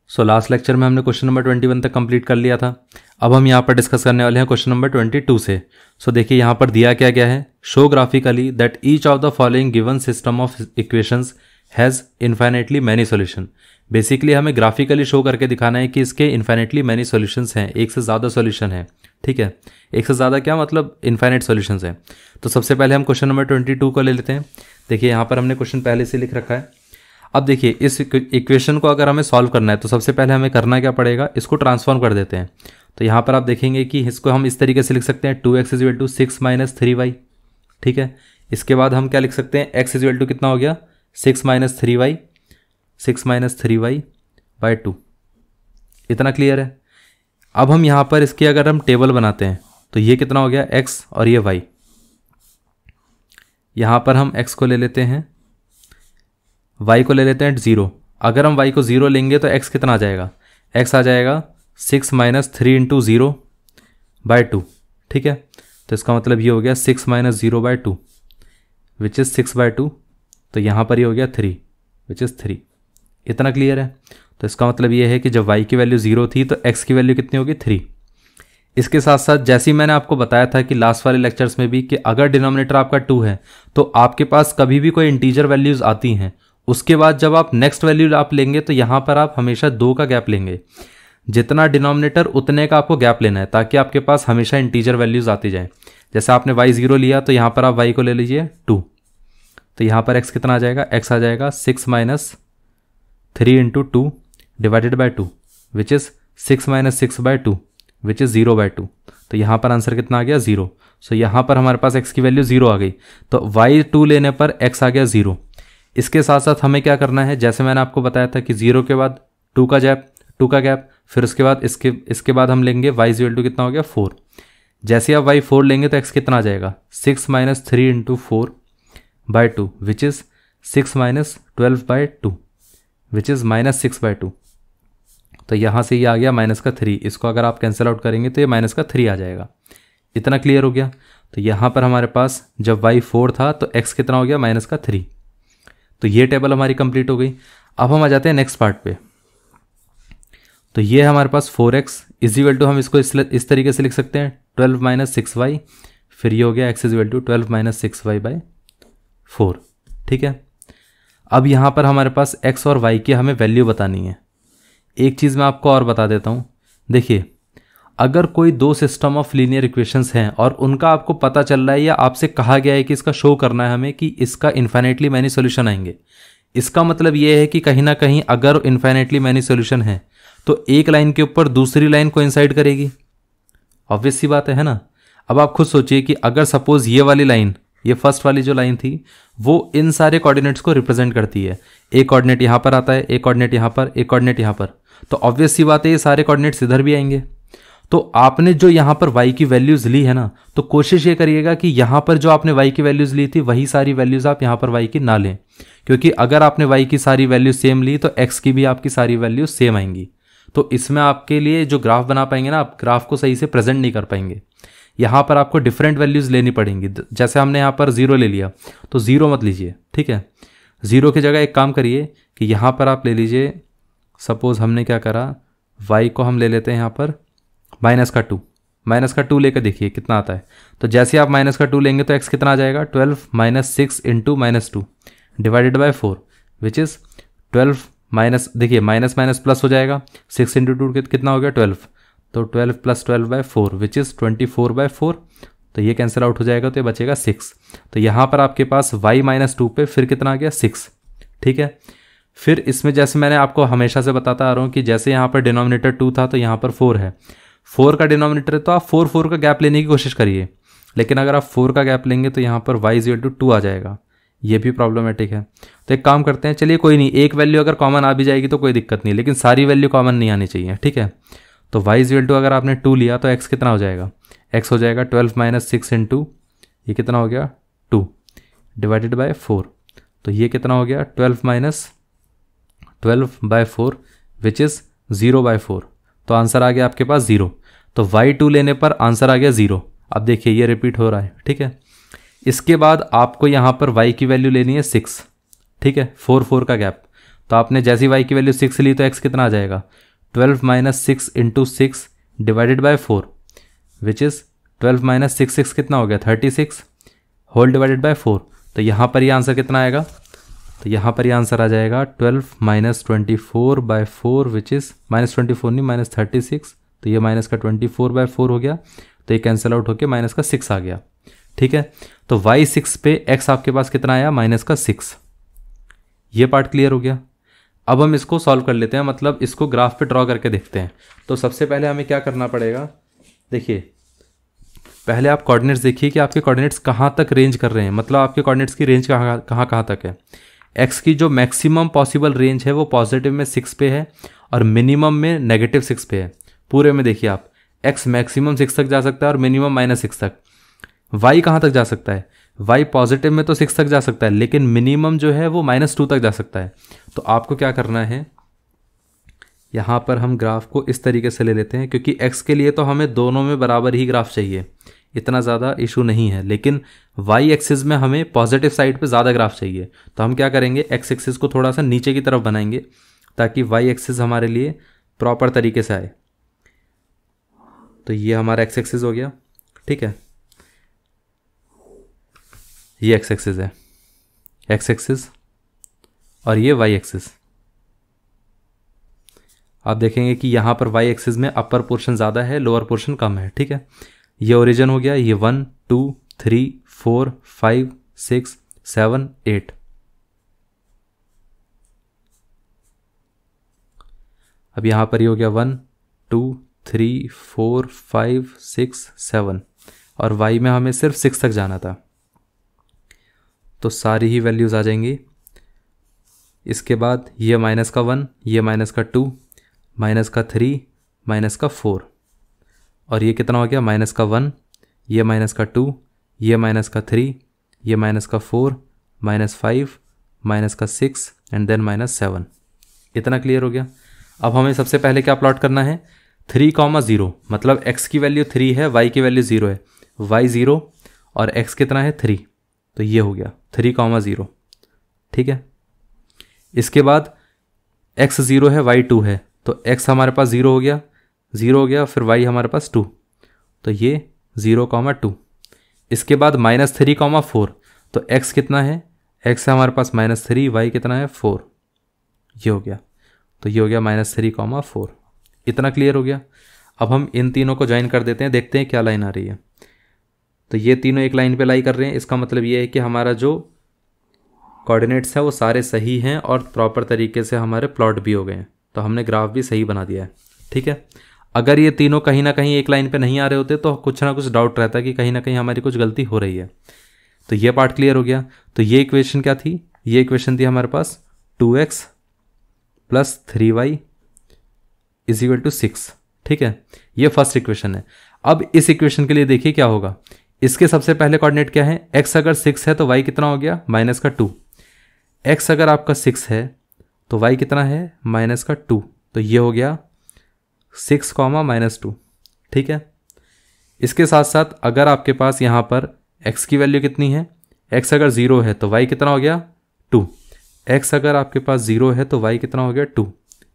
So last lecture में हमने question number 21 तक कंप्लीट कर लिया था। अब हम यहाँ पर डिस्कस करने वाले हैं क्वेश्चन नंबर 22 से। सो देखिए यहाँ पर दिया क्या गया है, show graphically that each of the following given system of equations has infinitely many solution. Basically हमें ग्राफिकली शो करके दिखाना है कि इसके इन्फाइनेटली मैनी सॉल्यूशंस हैं, एक से ज़्यादा सॉल्यूशन है। ठीक है, एक से ज़्यादा क्या मतलब इन्फाइनेट सॉल्यूशंस हैं। तो सबसे पहले हम क्वेश्चन नंबर 22 को ले लेते हैं। देखिए यहाँ पर हमने क्वेश्चन पहले से लिख रखा है। अब देखिए इस इक्वेशन को अगर हमें सॉल्व करना है तो सबसे पहले हमें करना क्या पड़ेगा, इसको ट्रांसफॉर्म कर देते हैं। तो यहाँ पर आप देखेंगे कि इसको हम इस तरीके से लिख सकते हैं 2x = 6 - 3y। ठीक है, इसके बाद हम क्या लिख सकते हैं, x = कितना हो गया 6 - 3y, 6 - 3y/2। इतना क्लियर है। अब हम यहाँ पर इसकी अगर हम टेबल बनाते हैं तो ये कितना हो गया x और ये y। यहाँ पर हम x को ले लेते हैं, y को ले लेते हैं 0। अगर हम y को 0 लेंगे तो x कितना आ जाएगा, x आ जाएगा 6 - 3 × 0/2। ठीक है, तो इसका मतलब ये हो गया 6 - 0/2 विच इज़ 6/2। तो यहाँ पर ये हो गया 3 विच इज़ 3। इतना क्लियर है। तो इसका मतलब ये है कि जब y की वैल्यू 0 थी तो x की वैल्यू कितनी होगी 3। इसके साथ साथ जैसे ही मैंने आपको बताया था कि लास्ट वाले लेक्चर्स में भी कि अगर डिनोमिनेटर आपका 2 है तो आपके पास कभी भी कोई इंटीजर वैल्यूज़ आती हैं, उसके बाद जब आप नेक्स्ट वैल्यू आप लेंगे तो यहाँ पर आप हमेशा 2 का गैप लेंगे। जितना डिनोमिनेटर उतने का आपको गैप लेना है ताकि आपके पास हमेशा इंटीजर वैल्यूज़ आती जाए। जैसे आपने y 0 लिया तो यहाँ पर आप y को ले लीजिए 2। तो यहाँ पर x कितना आ जाएगा, x आ जाएगा 6 - 3 × 2 / 2 विच इज़ 6 - 6/2 विच इज़ 0/2। तो यहाँ पर आंसर कितना आ गया 0। सो यहाँ पर हमारे पास x की वैल्यू 0 आ गई तो y 2 लेने पर x आ गया 0। इसके साथ साथ हमें क्या करना है, जैसे मैंने आपको बताया था कि 0 के बाद 2 का गैप, फिर उसके बाद इसके बाद हम लेंगे y = कितना हो गया 4। जैसे आप y 4 लेंगे तो x कितना आ जाएगा 6 - 3 × 4/2 विच इज़ 6 - 12/2 विच इज़ -6/2। तो यहाँ से ये आ गया -3। इसको अगर आप कैंसिल आउट करेंगे तो ये -3 आ जाएगा। इतना क्लियर हो गया। तो यहाँ पर हमारे पास जब y 4 था तो x कितना हो गया -3। तो ये टेबल हमारी कंप्लीट हो गई। अब हम आ जाते हैं नेक्स्ट पार्ट पे। तो ये है हमारे पास 4x = हम इसको इस तरीके से लिख सकते हैं 12 - 6y। फिर ये हो गया x = 12 - 6y/4। ठीक है, अब यहाँ पर हमारे पास x और y की हमें वैल्यू बतानी है। एक चीज़ मैं आपको और बता देता हूँ। देखिए अगर कोई दो सिस्टम ऑफ लीनियर इक्वेशंस हैं और उनका आपको पता चल रहा है या आपसे कहा गया है कि इसका शो करना है हमें कि इसका इन्फाइनेटली मैनी सॉल्यूशन आएंगे, इसका मतलब ये है कि कहीं ना कहीं अगर इन्फाइनेटली मैनी सॉल्यूशन है तो एक लाइन के ऊपर दूसरी लाइन कोइंसाइड करेगी। ऑब्वियस सी बात है ना। अब आप खुद सोचिए कि अगर सपोज ये वाली लाइन, ये फर्स्ट वाली जो लाइन थी, वो इन सारे कोऑर्डिनेट्स को रिप्रेजेंट करती है। एक कोऑर्डिनेट यहाँ पर आता है, एक कोऑर्डिनेट यहाँ पर, एक कोऑर्डिनेट यहाँ पर, तो ऑब्वियस सी बात है ये सारे कोऑर्डिनेट्स इधर भी आएंगे। तो आपने जो यहाँ पर y की वैल्यूज़ ली है ना, तो कोशिश ये करिएगा कि यहाँ पर जो आपने y की वैल्यूज़ ली थी वही सारी वैल्यूज़ आप यहाँ पर y की ना लें, क्योंकि अगर आपने y की सारी वैल्यूज सेम ली तो x की भी आपकी सारी वैल्यूज सेम आएंगी। तो इसमें आपके लिए जो ग्राफ बना पाएंगे ना, आप ग्राफ को सही से प्रेजेंट नहीं कर पाएंगे। यहाँ पर आपको डिफरेंट वैल्यूज़ लेनी पड़ेंगी। जैसे हमने यहाँ पर 0 ले लिया तो 0 मत लीजिए। ठीक है, 0 की जगह एक काम करिए कि यहाँ पर आप ले लीजिए, सपोज हमने क्या करा, y को हम ले लेते हैं यहाँ पर -2 लेकर देखिए कितना आता है। तो जैसे आप -2 लेंगे तो x कितना आ जाएगा 12 - 6 × -2 / 4 विच इज़ 12 देखिए माइनस माइनस प्लस हो जाएगा, 6 × 2 कितना हो गया 12, तो 12 + 12/4 विच इज़ 24/4। तो ये कैंसिल आउट हो जाएगा तो ये बचेगा 6। तो यहाँ पर आपके पास y -2 पे फिर कितना आ गया 6। ठीक है, फिर इसमें जैसे मैंने आपको हमेशा से बताता आ रहा हूँ कि जैसे यहाँ पर डिनोमिनेटर 2 था तो यहाँ पर 4 है, 4 का डिनोमिनेटर है तो आप 4 का गैप लेने की कोशिश करिए। लेकिन अगर आप 4 का गैप लेंगे तो यहाँ पर y = 2 आ जाएगा, ये भी प्रॉब्लमेटिक है। तो एक काम करते हैं, चलिए कोई नहीं, एक वैल्यू अगर कॉमन आ भी जाएगी तो कोई दिक्कत नहीं, लेकिन सारी वैल्यू कॉमन नहीं आनी चाहिए। ठीक है, तो y = अगर आपने 2 लिया तो x कितना हो जाएगा, x हो जाएगा 12 - 6 × ये कितना हो गया 2 / 4। तो ये कितना हो गया 12 - 12/4 विच इज़ 0/4। तो आंसर आ गया आपके पास 0। तो y2 लेने पर आंसर आ गया 0। अब देखिए ये रिपीट हो रहा है। ठीक है, इसके बाद आपको यहाँ पर y की वैल्यू लेनी है 6। ठीक है, 4 का गैप, तो आपने जैसी y की वैल्यू 6 ली तो x कितना आ जाएगा, 12 minus 6 into 6 divided by 4 which is 12 minus 6 कितना हो गया 36 होल डिवाइडेड बाय 4। तो यहाँ पर ये आंसर कितना आएगा, तो यहाँ पर ये आंसर आ जाएगा 12 minus 24 by 4 which is minus 24 नहीं माइनस 36। तो ये माइनस का 24 बाय 4 हो गया, तो ये कैंसिल आउट होकर माइनस का 6 आ गया। ठीक है, तो y 6 पे x आपके पास कितना आया, माइनस का 6। ये पार्ट क्लियर हो गया। अब हम इसको सॉल्व कर लेते हैं, मतलब इसको ग्राफ पे ड्रॉ करके देखते हैं। तो सबसे पहले हमें क्या करना पड़ेगा, देखिए पहले आप कोऑर्डिनेट्स देखिए कि आपके कोऑर्डिनेट्स कहाँ तक रेंज कर रहे हैं, मतलब आपके कोऑर्डिनेट्स की रेंज कहाँ तक है। x की जो मैक्सिमम पॉसिबल रेंज है वो पॉजिटिव में 6 पे है और मिनिमम में नेगेटिव 6 पे है। पूरे में देखिए आप x मैक्सिमम 6 तक जा सकता है और मिनिमम -6 तक। y कहाँ तक जा सकता है, y पॉजिटिव में तो 6 तक जा सकता है लेकिन मिनिमम जो है वो -2 तक जा सकता है। तो आपको क्या करना है, यहाँ पर हम ग्राफ को इस तरीके से ले लेते हैं, क्योंकि x के लिए तो हमें दोनों में बराबर ही ग्राफ चाहिए, इतना ज़्यादा इशू नहीं है, लेकिन y एक्सिस में हमें पॉजिटिव साइड पे ज़्यादा ग्राफ चाहिए। तो हम क्या करेंगे, x एक्सिस को थोड़ा सा नीचे की तरफ बनाएंगे ताकि y एक्सिस हमारे लिए प्रॉपर तरीके से आए। तो ये हमारा x एक्सिस हो गया, ठीक है, ये x एक्सिस है, x एक्सिस और ये y एक्सिस। आप देखेंगे कि यहाँ पर y एक्सिस में अपर पोर्शन ज़्यादा है, लोअर पोर्शन कम है। ठीक है, ये ओरिजिन हो गया, ये 1 2 3 4 5 6 7 8। अब यहाँ पर ये हो गया 1 2 3 4 5 6 7 और y में हमें सिर्फ 6 तक जाना था, तो सारी ही वैल्यूज़ आ जाएंगी। इसके बाद ये माइनस का 1, ये माइनस का 2, माइनस का 3, माइनस का 4 और ये कितना हो गया, माइनस का 1, ये माइनस का 2, ये माइनस का 3, ये माइनस का 4, माइनस 5, माइनस का 6 एंड देन -7। इतना क्लियर हो गया। अब हमें सबसे पहले क्या प्लॉट करना है, 3,0, मतलब x की वैल्यू 3 है, y की वैल्यू 0 है, y 0 और x कितना है 3, तो ये हो गया 3,0। ठीक है, इसके बाद x 0 है y 2 है, तो x हमारे पास 0 हो गया, 0 हो गया, फिर y हमारे पास 2, तो ये 0,2। इसके बाद -3,4, तो x कितना है, x है हमारे पास -3, y कितना है 4, ये हो गया, तो ये हो गया -3,4। इतना क्लियर हो गया। अब हम इन तीनों को ज्वाइन कर देते हैं, देखते हैं क्या लाइन आ रही है। तो ये तीनों एक लाइन पे लाई कर रहे हैं, इसका मतलब ये है कि हमारा जो कोऑर्डिनेट्स है वो सारे सही हैं और प्रॉपर तरीके से हमारे प्लॉट भी हो गए हैं, तो हमने ग्राफ भी सही बना दिया है। ठीक है, अगर ये तीनों कहीं ना कहीं एक लाइन पे नहीं आ रहे होते तो कुछ ना कुछ डाउट रहता है कि कहीं ना कहीं हमारी कुछ गलती हो रही है। तो ये पार्ट क्लियर हो गया। तो ये इक्वेशन क्या थी, ये इक्वेशन थी हमारे पास 2x + 3y = 6। ठीक है, ये फर्स्ट इक्वेशन है। अब इस इक्वेशन के लिए देखिए क्या होगा, इसके सबसे पहले कोऑर्डिनेट क्या है, x अगर 6 है तो y कितना हो गया, -2। x अगर आपका 6 है तो y कितना है, -2, तो ये हो गया 6, -2। ठीक है, इसके साथ साथ अगर आपके पास यहाँ पर x की वैल्यू कितनी है, x अगर 0 है तो y कितना हो गया 2, x अगर आपके पास 0 है तो y कितना हो गया 2,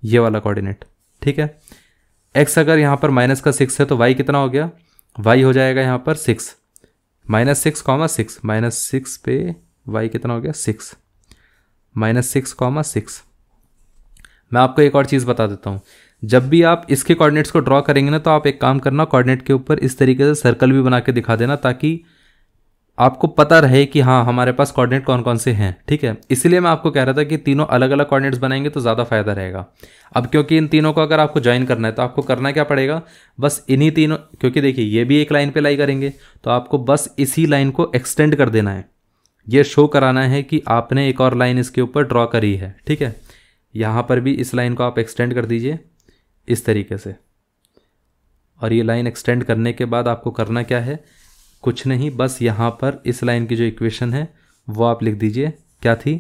ये वाला कोऑर्डिनेट। ठीक है, x अगर यहाँ पर -6 है तो y कितना हो गया, y हो जाएगा यहाँ पर 6, -6, -6 पे y कितना हो गया 6, -6, मैं आपको एक और चीज़ बता देता हूँ, जब भी आप इसके कोऑर्डिनेट्स को ड्रॉ करेंगे ना तो आप एक काम करना, कोऑर्डिनेट के ऊपर इस तरीके से सर्कल भी बना के दिखा देना ताकि आपको पता रहे कि हाँ हमारे पास कोऑर्डिनेट कौन कौन से हैं। ठीक है, इसलिए मैं आपको कह रहा था कि तीनों अलग अलग कोऑर्डिनेट्स बनाएंगे तो ज़्यादा फायदा रहेगा। अब क्योंकि इन तीनों को अगर आपको ज्वाइन करना है तो आपको करना क्या पड़ेगा, बस इन्हीं तीनों, क्योंकि देखिए ये भी एक लाइन पे लाई करेंगे तो आपको बस इसी लाइन को एक्सटेंड कर देना है, ये शो कराना है कि आपने एक और लाइन इसके ऊपर ड्रॉ करी है। ठीक है, यहाँ पर भी इस लाइन को आप एक्सटेंड कर दीजिए इस तरीके से, और ये लाइन एक्सटेंड करने के बाद आपको करना क्या है, कुछ नहीं, बस यहाँ पर इस लाइन की जो इक्वेशन है वो आप लिख दीजिए, क्या थी,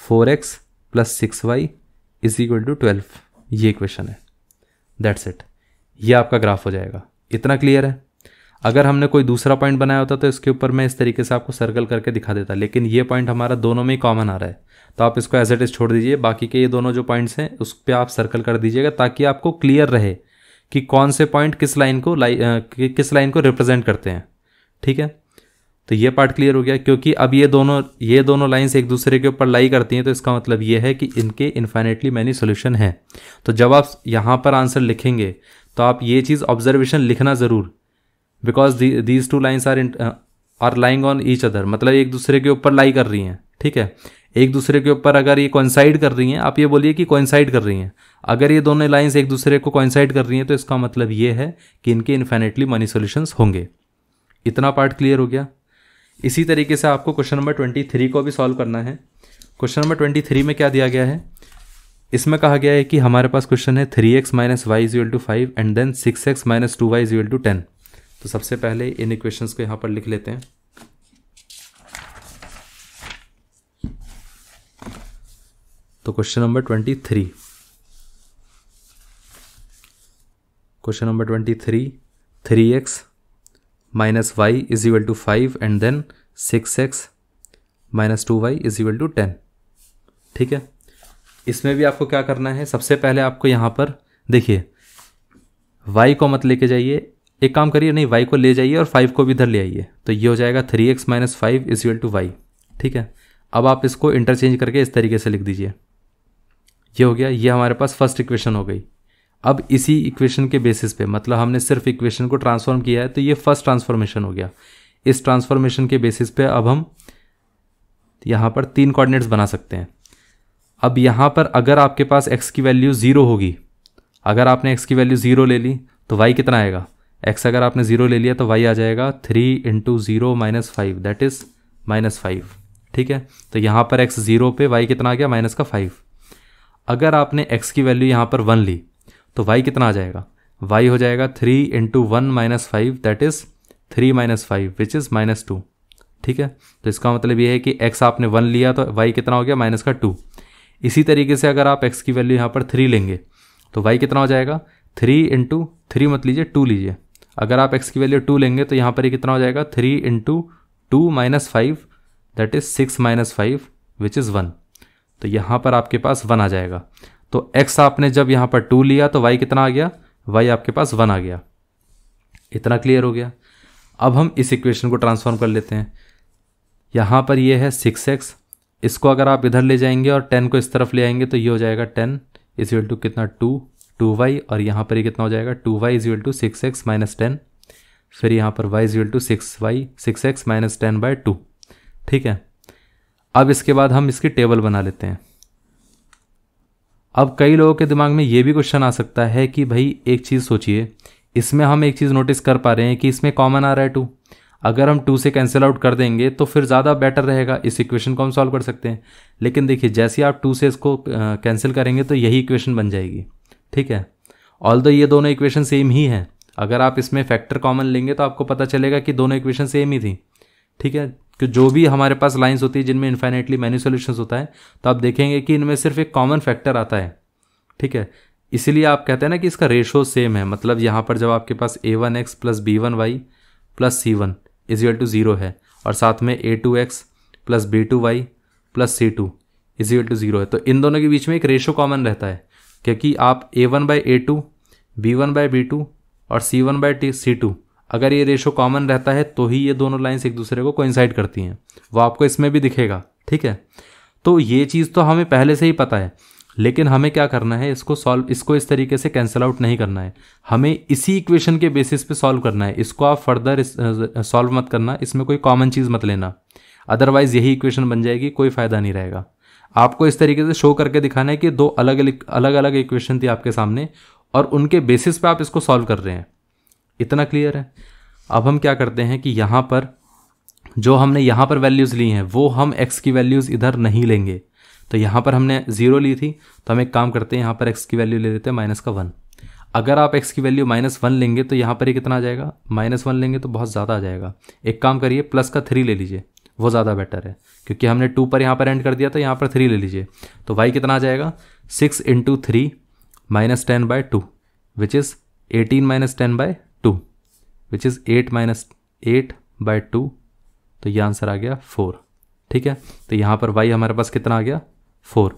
4x + 6y = 12, ये इक्वेशन है, दैट्स इट, ये आपका ग्राफ हो जाएगा। इतना क्लियर है। अगर हमने कोई दूसरा पॉइंट बनाया होता तो इसके ऊपर मैं इस तरीके से आपको सर्कल करके दिखा देता, लेकिन ये पॉइंट हमारा दोनों में ही कॉमन आ रहा है, तो आप इसको एज इट इज छोड़ दीजिए। बाकी के ये दोनों जो पॉइंट्स हैं उस पर आप सर्कल कर दीजिएगा, ताकि आपको क्लियर रहे कि कौन से पॉइंट किस लाइन को रिप्रेजेंट करते हैं। ठीक है, तो ये पार्ट क्लियर हो गया। क्योंकि अब ये दोनों लाइंस एक दूसरे के ऊपर लाई करती हैं, तो इसका मतलब ये है कि इनके इन्फाइनेटली मैनी सोल्यूशन हैं। तो जब आप यहाँ पर आंसर लिखेंगे तो आप ये चीज़ ऑब्जर्वेशन लिखना ज़रूर, because these two lines are lying on each other, मतलब एक दूसरे के ऊपर लाई कर रही हैं। ठीक है, एक दूसरे के ऊपर अगर ये कोइंसाइड कर रही हैं, आप ये बोलिए कि कोइंसाइड कर रही हैं, अगर ये दोनों लाइंस एक दूसरे को कोइंसाइड कर रही हैं तो इसका मतलब ये है कि इनके इन्फाइनेटली मनी सॉल्यूशंस होंगे। इतना पार्ट क्लियर हो गया। इसी तरीके से आपको क्वेश्चन नंबर 23 को भी सॉल्व करना है। क्वेश्चन नंबर 23 में क्या दिया गया है, इसमें कहा गया है कि हमारे पास क्वेश्चन है 3x - y = 5 and then 6x - 2y = 10। तो सबसे पहले इन इक्वेशंस को यहाँ पर लिख लेते हैं। तो question number 23, 3x - y = 5 and then 6x - 2y = 10। ठीक है, इसमें भी आपको क्या करना है, सबसे पहले आपको यहाँ पर देखिए y को मत लेके जाइए, एक काम करिए, नहीं y को ले जाइए और 5 को भी इधर ले आइए, तो ये हो जाएगा 3x - 5 = y। ठीक है, अब आप इसको इंटरचेंज करके इस तरीके से लिख दीजिए। ये हो गया, ये हमारे पास फर्स्ट इक्वेशन हो गई। अब इसी इक्वेशन के बेसिस पे, मतलब हमने सिर्फ इक्वेशन को ट्रांसफॉर्म किया है, तो ये फर्स्ट ट्रांसफॉर्मेशन हो गया। इस ट्रांसफॉर्मेशन के बेसिस पे अब हम यहाँ पर 3 कोऑर्डिनेट्स बना सकते हैं। अब यहाँ पर अगर आपके पास x की वैल्यू 0 होगी, अगर आपने x की वैल्यू 0 ले ली तो y कितना आएगा, x अगर आपने 0 ले लिया तो y आ जाएगा 3 × 0 - 5 दैट इज़ -5। ठीक है, तो यहाँ पर x 0 पे y कितना आ गया, -5। अगर आपने x की वैल्यू यहाँ पर 1 ली तो y कितना आ जाएगा, y हो जाएगा 3 × 1 - 5 दैट इज़ 3 - 5 विच इज़ -2। ठीक है, तो इसका मतलब ये है कि x आपने 1 लिया तो y कितना हो गया, -2। इसी तरीके से अगर आप x की वैल्यू यहाँ पर 3 लेंगे तो y कितना हो जाएगा, 3 × 3 मत लीजिए, 2 लीजिए। अगर आप x की वैल्यू 2 लेंगे तो यहाँ पर ये कितना हो जाएगा, 3 × 2 - 5 दैट इज़ 6 - 5 विच इज़ 1। तो यहाँ पर आपके पास 1 आ जाएगा। तो x आपने जब यहाँ पर 2 लिया तो y कितना आ गया, y आपके पास 1 आ गया। इतना क्लियर हो गया। अब हम इस इक्वेशन को ट्रांसफॉर्म कर लेते हैं। यहाँ पर ये है 6x, इसको अगर आप इधर ले जाएंगे और 10 को इस तरफ ले आएंगे तो ये हो जाएगा 10 = कितना, 2y, और यहाँ पर ये कितना हो जाएगा, 2y = 6x - 10, फिर यहाँ पर y = 6x - 10/2। ठीक है, अब इसके बाद हम इसकी टेबल बना लेते हैं। अब कई लोगों के दिमाग में ये भी क्वेश्चन आ सकता है कि भाई एक चीज़ सोचिए, इसमें हम एक चीज़ नोटिस कर पा रहे हैं कि इसमें कॉमन आ रहा है 2, अगर हम 2 से कैंसिल आउट कर देंगे तो फिर ज़्यादा बेटर रहेगा, इस इक्वेशन को हम सॉल्व कर सकते हैं। लेकिन देखिए जैसे आप 2 से इसको कैंसिल करेंगे तो यही इक्वेशन बन जाएगी। ठीक है, ऑल्दो ये दोनों इक्वेशन सेम ही हैं, अगर आप इसमें फैक्टर कॉमन लेंगे तो आपको पता चलेगा कि दोनों इक्वेशन सेम ही थी। ठीक है, कि जो भी हमारे पास लाइंस होती है जिनमें इन्फाइनेटली मैनी सॉल्यूशंस होता है, तो आप देखेंगे कि इनमें सिर्फ एक कॉमन फैक्टर आता है। ठीक है, इसीलिए आप कहते हैं ना कि इसका रेशो सेम है, मतलब यहाँ पर जब आपके पास a1x + b1y + c1 = 0 है और साथ में a2x + b2y + c2 = 0 है, तो इन दोनों के बीच में एक रेशो कॉमन रहता है, क्योंकि आप a1/a2, b1/b2 और c1/c2 अगर ये रेशो कॉमन रहता है तो ही ये दोनों लाइंस एक दूसरे को कोइंसाइड करती हैं। वो आपको इसमें भी दिखेगा। ठीक है, तो ये चीज़ तो हमें पहले से ही पता है, लेकिन हमें क्या करना है, इसको इस तरीके से कैंसिल आउट नहीं करना है, हमें इसी इक्वेशन के बेसिस पे सॉल्व करना है। इसको आप फर्दर सॉल्व मत करना, इसमें कोई कॉमन चीज़ मत लेना, अदरवाइज़ यही इक्वेशन बन जाएगी, कोई फ़ायदा नहीं रहेगा। आपको इस तरीके से शो करके दिखाना है कि 2 अलग अलग इक्वेशन थी आपके सामने और उनके बेसिस पे आप इसको सॉल्व कर रहे हैं। इतना क्लियर है। अब हम क्या करते हैं कि यहाँ पर जो हमने यहाँ पर वैल्यूज़ ली हैं वो हम x की वैल्यूज़ इधर नहीं लेंगे। तो यहाँ पर हमने 0 ली थी, तो हम एक काम करते हैं, यहाँ पर x की वैल्यू ले लेते हैं -1। अगर आप x की वैल्यू -1 लेंगे तो यहाँ पर ये कितना आ जाएगा, -1 लेंगे तो बहुत ज़्यादा आ जाएगा। एक काम करिए, प्लस का 3 ले लीजिए, वो ज़्यादा बेटर है, क्योंकि हमने 2 पर यहाँ पर एंड कर दिया तो यहाँ पर 3 ले लीजिए। तो y कितना आ जाएगा, 6 × 3 - 10/2 विच इज़ 18 - 10/2। विच इज़ 8-8/2, तो ये आंसर आ गया 4। ठीक है, तो यहाँ पर y हमारे पास कितना आ गया 4,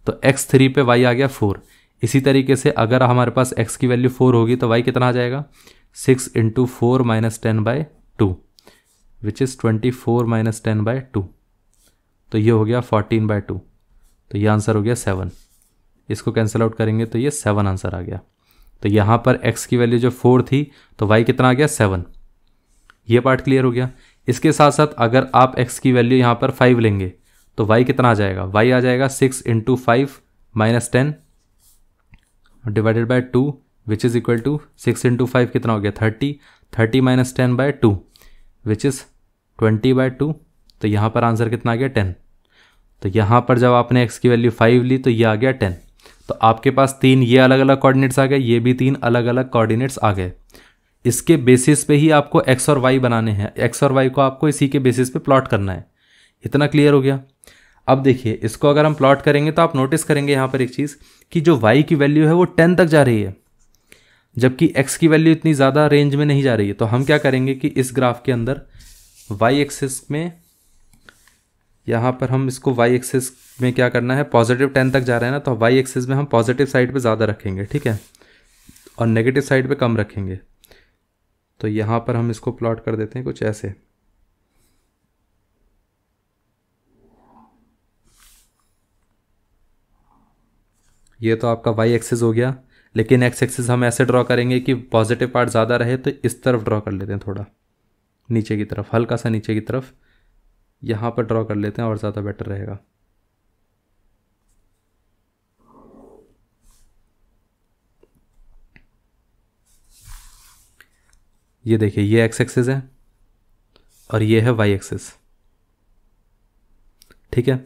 तो x3 पे y आ गया 4। इसी तरीके से अगर हमारे पास x की वैल्यू 4 होगी तो y कितना आ जाएगा 6 × 4 - 10/2 विच इज़ 24 - 10/2, तो ये हो गया 14/2, तो ये आंसर हो गया 7। इसको कैंसिल आउट करेंगे तो ये 7 आंसर आ गया। तो यहाँ पर x की वैल्यू जो 4 थी तो y कितना आ गया 7। ये पार्ट क्लियर हो गया। इसके साथ साथ अगर आप x की वैल्यू यहाँ पर 5 लेंगे तो y कितना आ जाएगा, y आ जाएगा 6 × 5 - 10 divided by 2 which is equal to 6 × 5 कितना हो गया 30, 30 - 10/2 विच इज़ 20/2, तो यहाँ पर आंसर कितना आ गया 10। तो यहाँ पर जब आपने x की वैल्यू 5 ली तो ये आ गया 10। तो आपके पास 3 ये अलग अलग कोऑर्डिनेट्स आ गए, ये भी 3 अलग अलग कोऑर्डिनेट्स आ गए। इसके बेसिस पे ही आपको x और y बनाने हैं, x और y को आपको इसी के बेसिस पे प्लॉट करना है। इतना क्लियर हो गया। अब देखिए इसको अगर हम प्लॉट करेंगे तो आप नोटिस करेंगे यहाँ पर एक चीज़ कि जो y की वैल्यू है वो 10 तक जा रही है, जबकि x की वैल्यू इतनी ज़्यादा रेंज में नहीं जा रही है। तो हम क्या करेंगे कि इस ग्राफ के अंदर y एक्सिस में, यहाँ पर हम इसको y एक्सिस में क्या करना है, पॉजिटिव 10 तक जा रहा है ना, तो y एक्सिस में हम पॉजिटिव साइड पे ज़्यादा रखेंगे, ठीक है, और नेगेटिव साइड पे कम रखेंगे। तो यहाँ पर हम इसको प्लॉट कर देते हैं कुछ ऐसे। ये तो आपका y एक्सिस हो गया, लेकिन x एक्सिस हम ऐसे ड्रॉ करेंगे कि पॉजिटिव पार्ट ज़्यादा रहे, तो इस तरफ ड्रॉ कर लेते हैं, थोड़ा नीचे की तरफ, हल्का सा नीचे की तरफ यहाँ पर ड्रॉ कर लेते हैं और ज़्यादा बेटर रहेगा। ये देखिए ये एक्स एक्सिस है और ये है वाई एक्सिस, ठीक है।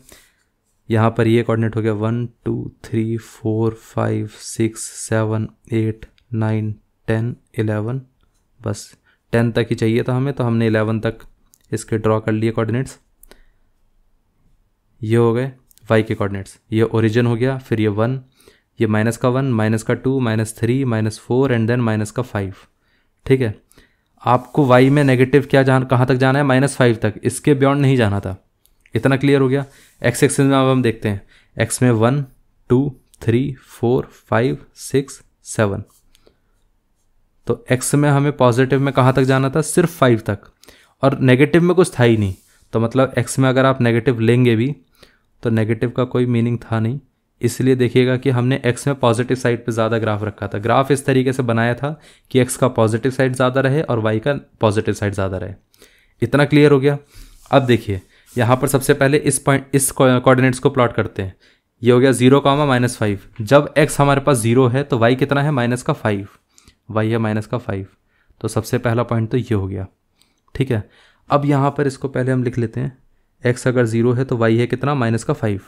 यहाँ पर ये कोऑर्डिनेट हो गया 1 2 3 4 5 6 7 8 9 10 11, बस 10 तक ही चाहिए था हमें, तो हमने 11 तक इसके ड्रॉ कर लिए कोऑर्डिनेट्स। ये हो गए वाई के कोऑर्डिनेट्स, ये ओरिजिन हो गया, फिर ये 1, ये -1 -2 -3 -4 एंड देन -5, ठीक है। आपको y में नेगेटिव क्या कहाँ तक जाना है, -5 तक, इसके बियॉन्ड नहीं जाना था। इतना क्लियर हो गया। x एक्सिस में अब हम देखते हैं, x में 1 2 3 4 5 6 7, तो x में हमें पॉजिटिव में कहाँ तक जाना था, सिर्फ 5 तक, और नेगेटिव में कुछ था ही नहीं। तो मतलब x में अगर आप नेगेटिव लेंगे भी तो नेगेटिव का कोई मीनिंग था नहीं, इसलिए देखिएगा कि हमने x में पॉजिटिव साइड पे ज़्यादा ग्राफ रखा था। ग्राफ इस तरीके से बनाया था कि x का पॉजिटिव साइड ज़्यादा रहे और y का पॉजिटिव साइड ज़्यादा रहे। इतना क्लियर हो गया। अब देखिए यहाँ पर सबसे पहले इस कोऑर्डिनेट्स को प्लॉट करते हैं। ये हो गया 0, -5। जब x हमारे पास 0 है तो y कितना है, -5, y है -5, तो सबसे पहला पॉइंट तो ये हो गया, ठीक है। अब यहाँ पर इसको पहले हम लिख लेते हैं, x अगर 0 है तो y है कितना, -5।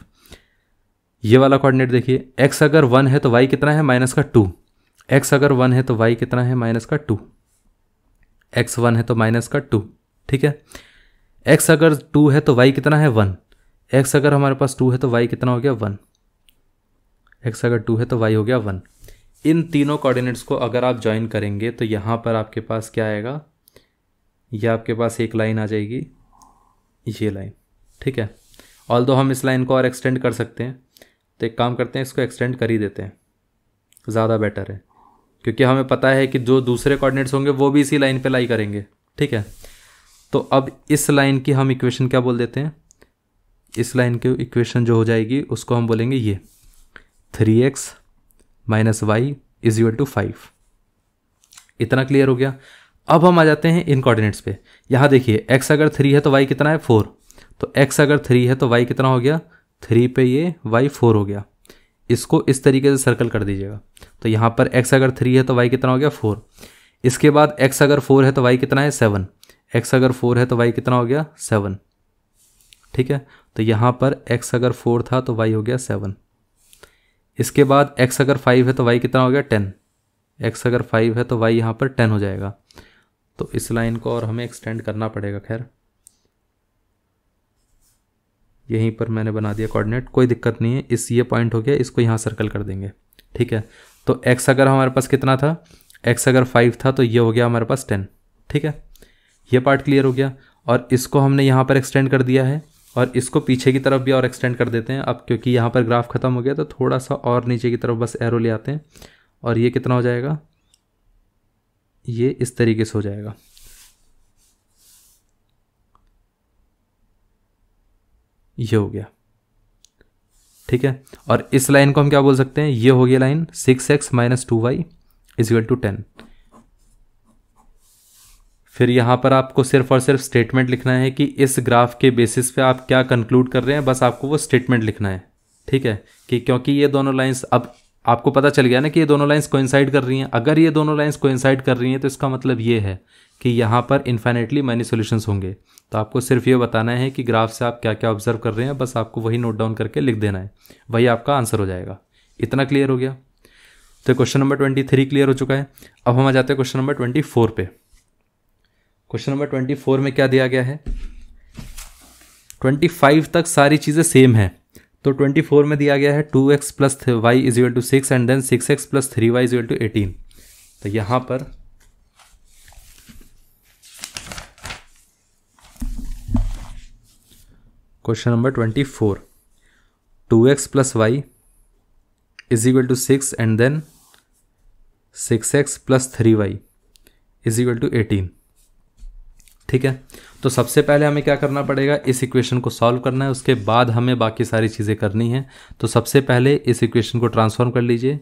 ये वाला कोऑर्डिनेट देखिए, x अगर 1 है तो y कितना है, -2, x अगर 1 है तो y कितना है, -2, x 1 है तो -2, ठीक है। x अगर 2 है तो y कितना है, 1, x अगर हमारे पास 2 है तो y कितना हो गया, 1, x अगर 2 है तो y हो गया 1। इन तीनों कोऑर्डिनेट्स को अगर आप ज्वाइन करेंगे तो यहाँ पर आपके पास क्या आएगा, ये आपके पास एक लाइन आ जाएगी, ये लाइन, ठीक है। ऑल्दो हम इस लाइन को और एक्सटेंड कर सकते हैं, तो एक काम करते हैं, इसको एक्सटेंड कर ही देते हैं, ज़्यादा बेटर है, क्योंकि हमें पता है कि जो दूसरे कोऑर्डिनेट्स होंगे वो भी इसी लाइन पे लाई करेंगे, ठीक है। तो अब इस लाइन की हम इक्वेशन क्या बोल देते हैं, इस लाइन की इक्वेशन जो हो जाएगी उसको हम बोलेंगे ये 3x - y = 5। इतना क्लियर हो गया। अब हम आ जाते हैं इन कोऑर्डिनेट्स पे। यहाँ देखिए x अगर 3 है तो y कितना है, 4, तो x अगर 3 है तो y कितना हो गया, 3 पे ये y 4 हो गया। इसको इस तरीके से सर्कल कर दीजिएगा। तो यहाँ पर x अगर 3 है तो y कितना हो गया, 4। इसके बाद x अगर 4 है तो y कितना है, 7, x अगर 4 है तो y कितना हो गया, 7, ठीक है। तो यहाँ पर x अगर 4 था तो y हो गया 7। इसके बाद x अगर 5 है तो y कितना हो गया, 10, x अगर 5 है तो y यहाँ पर 10 हो जाएगा। तो इस लाइन को और हमें एक्सटेंड करना पड़ेगा, खैर यहीं पर मैंने बना दिया कोऑर्डिनेट, कोई दिक्कत नहीं है। ये पॉइंट हो गया, इसको यहाँ सर्कल कर देंगे, ठीक है। तो x अगर हमारे पास कितना था, x अगर 5 था तो ये हो गया हमारे पास 10, ठीक है, ये पार्ट क्लियर हो गया। और इसको हमने यहाँ पर एक्सटेंड कर दिया है और इसको पीछे की तरफ भी और एक्सटेंड कर देते हैं। अब क्योंकि यहाँ पर ग्राफ ख़त्म हो गया तो थोड़ा सा और नीचे की तरफ बस एरो ले आते हैं और ये कितना हो जाएगा, ये इस तरीके से हो जाएगा। ये हो गया, ठीक है। और इस लाइन को हम क्या बोल सकते हैं, ये हो गया line 6x minus 2y is equal to 10। फिर यहाँ पर आपको सिर्फ और सिर्फ स्टेटमेंट लिखना है कि इस ग्राफ के बेसिस पे आप क्या कंक्लूड कर रहे हैं, बस आपको वो स्टेटमेंट लिखना है, ठीक है। कि क्योंकि ये दोनों लाइंस, अब आपको पता चल गया ना कि ये दोनों लाइंस कोइंसाइड कर रही हैं। अगर ये दोनों लाइंस कोइंसाइड कर रही हैं तो इसका मतलब ये है कि यहाँ पर इन्फाइनेटली मैनी सॉल्यूशंस होंगे। तो आपको सिर्फ ये बताना है कि ग्राफ से आप क्या क्या ऑब्जर्व कर रहे हैं, बस आपको वही नोट डाउन करके लिख देना है, वही आपका आंसर हो जाएगा। इतना क्लियर हो गया। तो क्वेश्चन नंबर 23 क्लियर हो चुका है। अब हम आ जाते हैं क्वेश्चन नंबर 24 पे। क्वेश्चन नंबर 24 में क्या दिया गया है, 25 तक सारी चीज़ें सेम है। तो 24 में दिया गया है 2x plus Y is equal to 6 and then 6x plus 3y is equal to 18। तो यहाँ पर question number 24, 2x plus Y is equal to 6 and then 6x plus 3y is equal to 18, ठीक है। तो सबसे पहले हमें क्या करना पड़ेगा, इस इक्वेशन को सॉल्व करना है, उसके बाद हमें बाकी सारी चीज़ें करनी है। तो सबसे पहले इस इक्वेशन को ट्रांसफॉर्म कर लीजिए,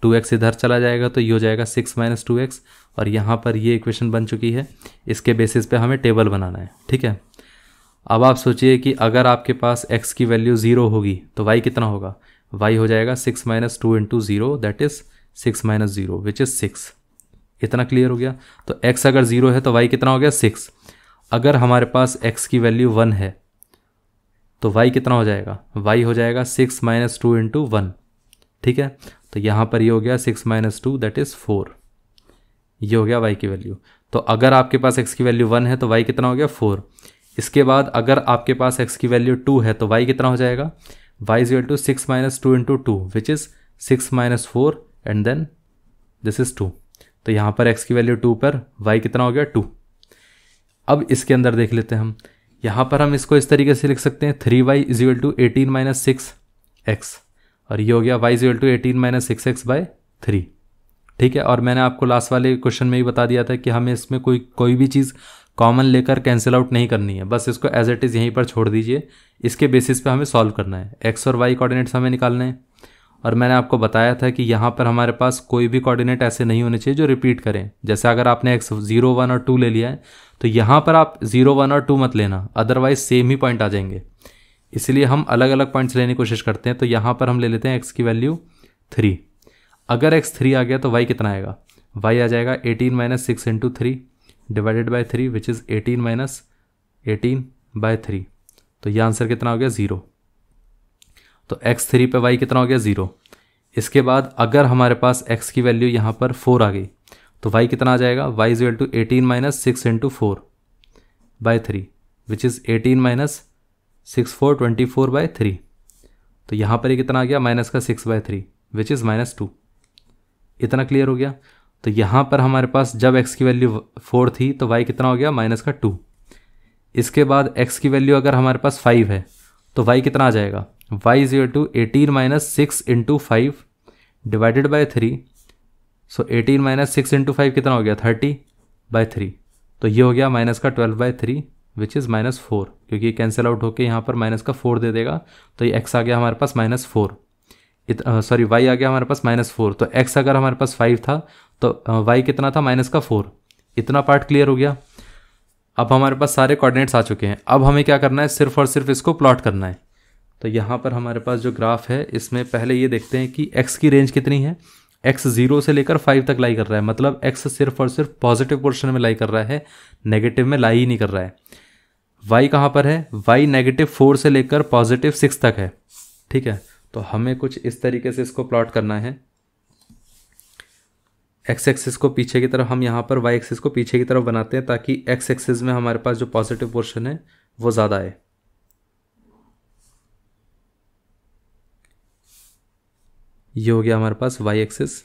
2x इधर चला जाएगा तो ये हो जाएगा 6 माइनस 2x, और यहाँ पर ये इक्वेशन बन चुकी है। इसके बेसिस पे हमें टेबल बनाना है, ठीक है। अब आप सोचिए कि अगर आपके पास x की वैल्यू 0 होगी तो y कितना होगा, y हो जाएगा 6 minus 2 into 0 that is 6 minus 0 which is 6। इतना क्लियर हो गया। तो x अगर 0 है तो y कितना हो गया 6। अगर हमारे पास x की वैल्यू 1 है तो y कितना हो जाएगा, y हो जाएगा 6 माइनस 2 इंटू 1, ठीक है। तो यहाँ पर ये हो गया 6 माइनस 2 दैट इज़ 4, ये हो गया y की वैल्यू। तो अगर आपके पास x की वैल्यू 1 है तो y कितना हो गया 4। इसके बाद अगर आपके पास x की वैल्यू 2 है तो y कितना हो जाएगा, y is equal to 6 minus 2 into 2 which is 6 minus 4 and then this is 2। तो यहाँ पर x की वैल्यू 2 पर y कितना हो गया 2। अब इसके अंदर देख लेते हैं हम, यहाँ पर हम इसको इस तरीके से लिख सकते हैं 3y is equal to 18 minus 6x, और ये हो गया y is equal to 18 minus 6x by 3, ठीक है। और मैंने आपको लास्ट वाले क्वेश्चन में ही बता दिया था कि हमें इसमें कोई भी चीज़ कॉमन लेकर कैंसिल आउट नहीं करनी है, बस इसको एज इट इज़ यहीं पर छोड़ दीजिए। इसके बेसिस पे हमें सॉल्व करना है, x और y कोऑर्डिनेट्स हमें निकालने हैं। और मैंने आपको बताया था कि यहाँ पर हमारे पास कोई भी कोऑर्डिनेट ऐसे नहीं होने चाहिए जो रिपीट करें। जैसे अगर आपने x 0, 1 और 2 ले लिया है तो यहाँ पर आप 0, 1 और 2 मत लेना, अदरवाइज सेम ही पॉइंट आ जाएंगे। इसलिए हम अलग अलग पॉइंट्स लेने की कोशिश करते हैं। तो यहाँ पर हम ले लेते हैं x की वैल्यू 3। अगर x 3 आ गया तो y कितना आएगा, y आ जाएगा 18 minus 6 into 3 divided by 3 which is 18 minus 18 by 3। तो ये आंसर कितना हो गया 0। तो x3 पे y कितना हो गया 0। इसके बाद अगर हमारे पास x की वैल्यू यहाँ पर 4 आ गई तो y कितना आ जाएगा, y is equal to 18 minus 6 into 4 by 3 which is 18 minus 6 4 24 by 3। तो यहाँ पर ये कितना आ गया, माइनस का 6 बाई 3 विच इज़ माइनस 2। इतना क्लियर हो गया। तो यहाँ पर हमारे पास जब x की वैल्यू 4 थी तो y कितना हो गया, माइनस का 2। इसके बाद x की वैल्यू अगर हमारे पास 5 है तो y कितना आ जाएगा, y is equal to 18 minus 6 into 5 divided by 3। So 18 minus 6 into 5 कितना हो गया 30 बाई 3। तो ये हो गया माइनस का 12 बाई 3 विच इज़ माइनस 4, क्योंकि ये कैंसिल आउट होकर यहाँ पर माइनस का 4 दे देगा। तो ये x आ गया हमारे पास माइनस 4, सॉरी y आ गया हमारे पास माइनस 4। तो x अगर हमारे पास 5 था तो y कितना था, माइनस का 4। इतना पार्ट क्लियर हो गया। अब हमारे पास सारे कोऑर्डिनेट्स आ चुके हैं। अब हमें क्या करना है, सिर्फ और सिर्फ इसको प्लॉट करना है। तो यहाँ पर हमारे पास जो ग्राफ है इसमें पहले ये देखते हैं कि x की रेंज कितनी है। x 0 से लेकर 5 तक लाई कर रहा है, मतलब x सिर्फ और सिर्फ पॉजिटिव पोर्शन में लाई कर रहा है, नेगेटिव में लाई ही नहीं कर रहा है। y कहाँ पर है, y नेगेटिव 4 से लेकर पॉजिटिव 6 तक है, ठीक है। तो हमें कुछ इस तरीके से इसको प्लॉट करना है। x एक्सिस को पीछे की तरफ, हम यहाँ पर y एक्सिस को पीछे की तरफ बनाते हैं ताकि x एक्सिस में हमारे पास जो पॉजिटिव पोर्शन है वो ज़्यादा है। ये हो गया हमारे पास y एक्सिस।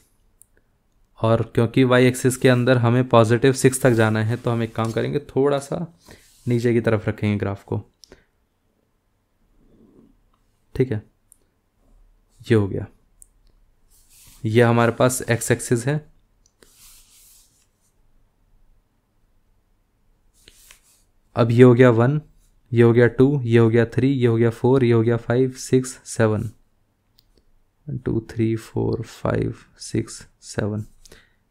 और क्योंकि वाई एक्सिस के अंदर हमें पॉजिटिव 6 तक जाना है तो हम एक काम करेंगे, थोड़ा सा नीचे की तरफ रखेंगे ग्राफ को। ठीक है, ये हो गया, ये हमारे पास एक्स एक्सिस है। अब ये हो गया 1, ये हो गया 2, ये हो गया 3, ये हो गया 4, ये हो गया 5, 6, 7, 1 2 3 4 5 6 7,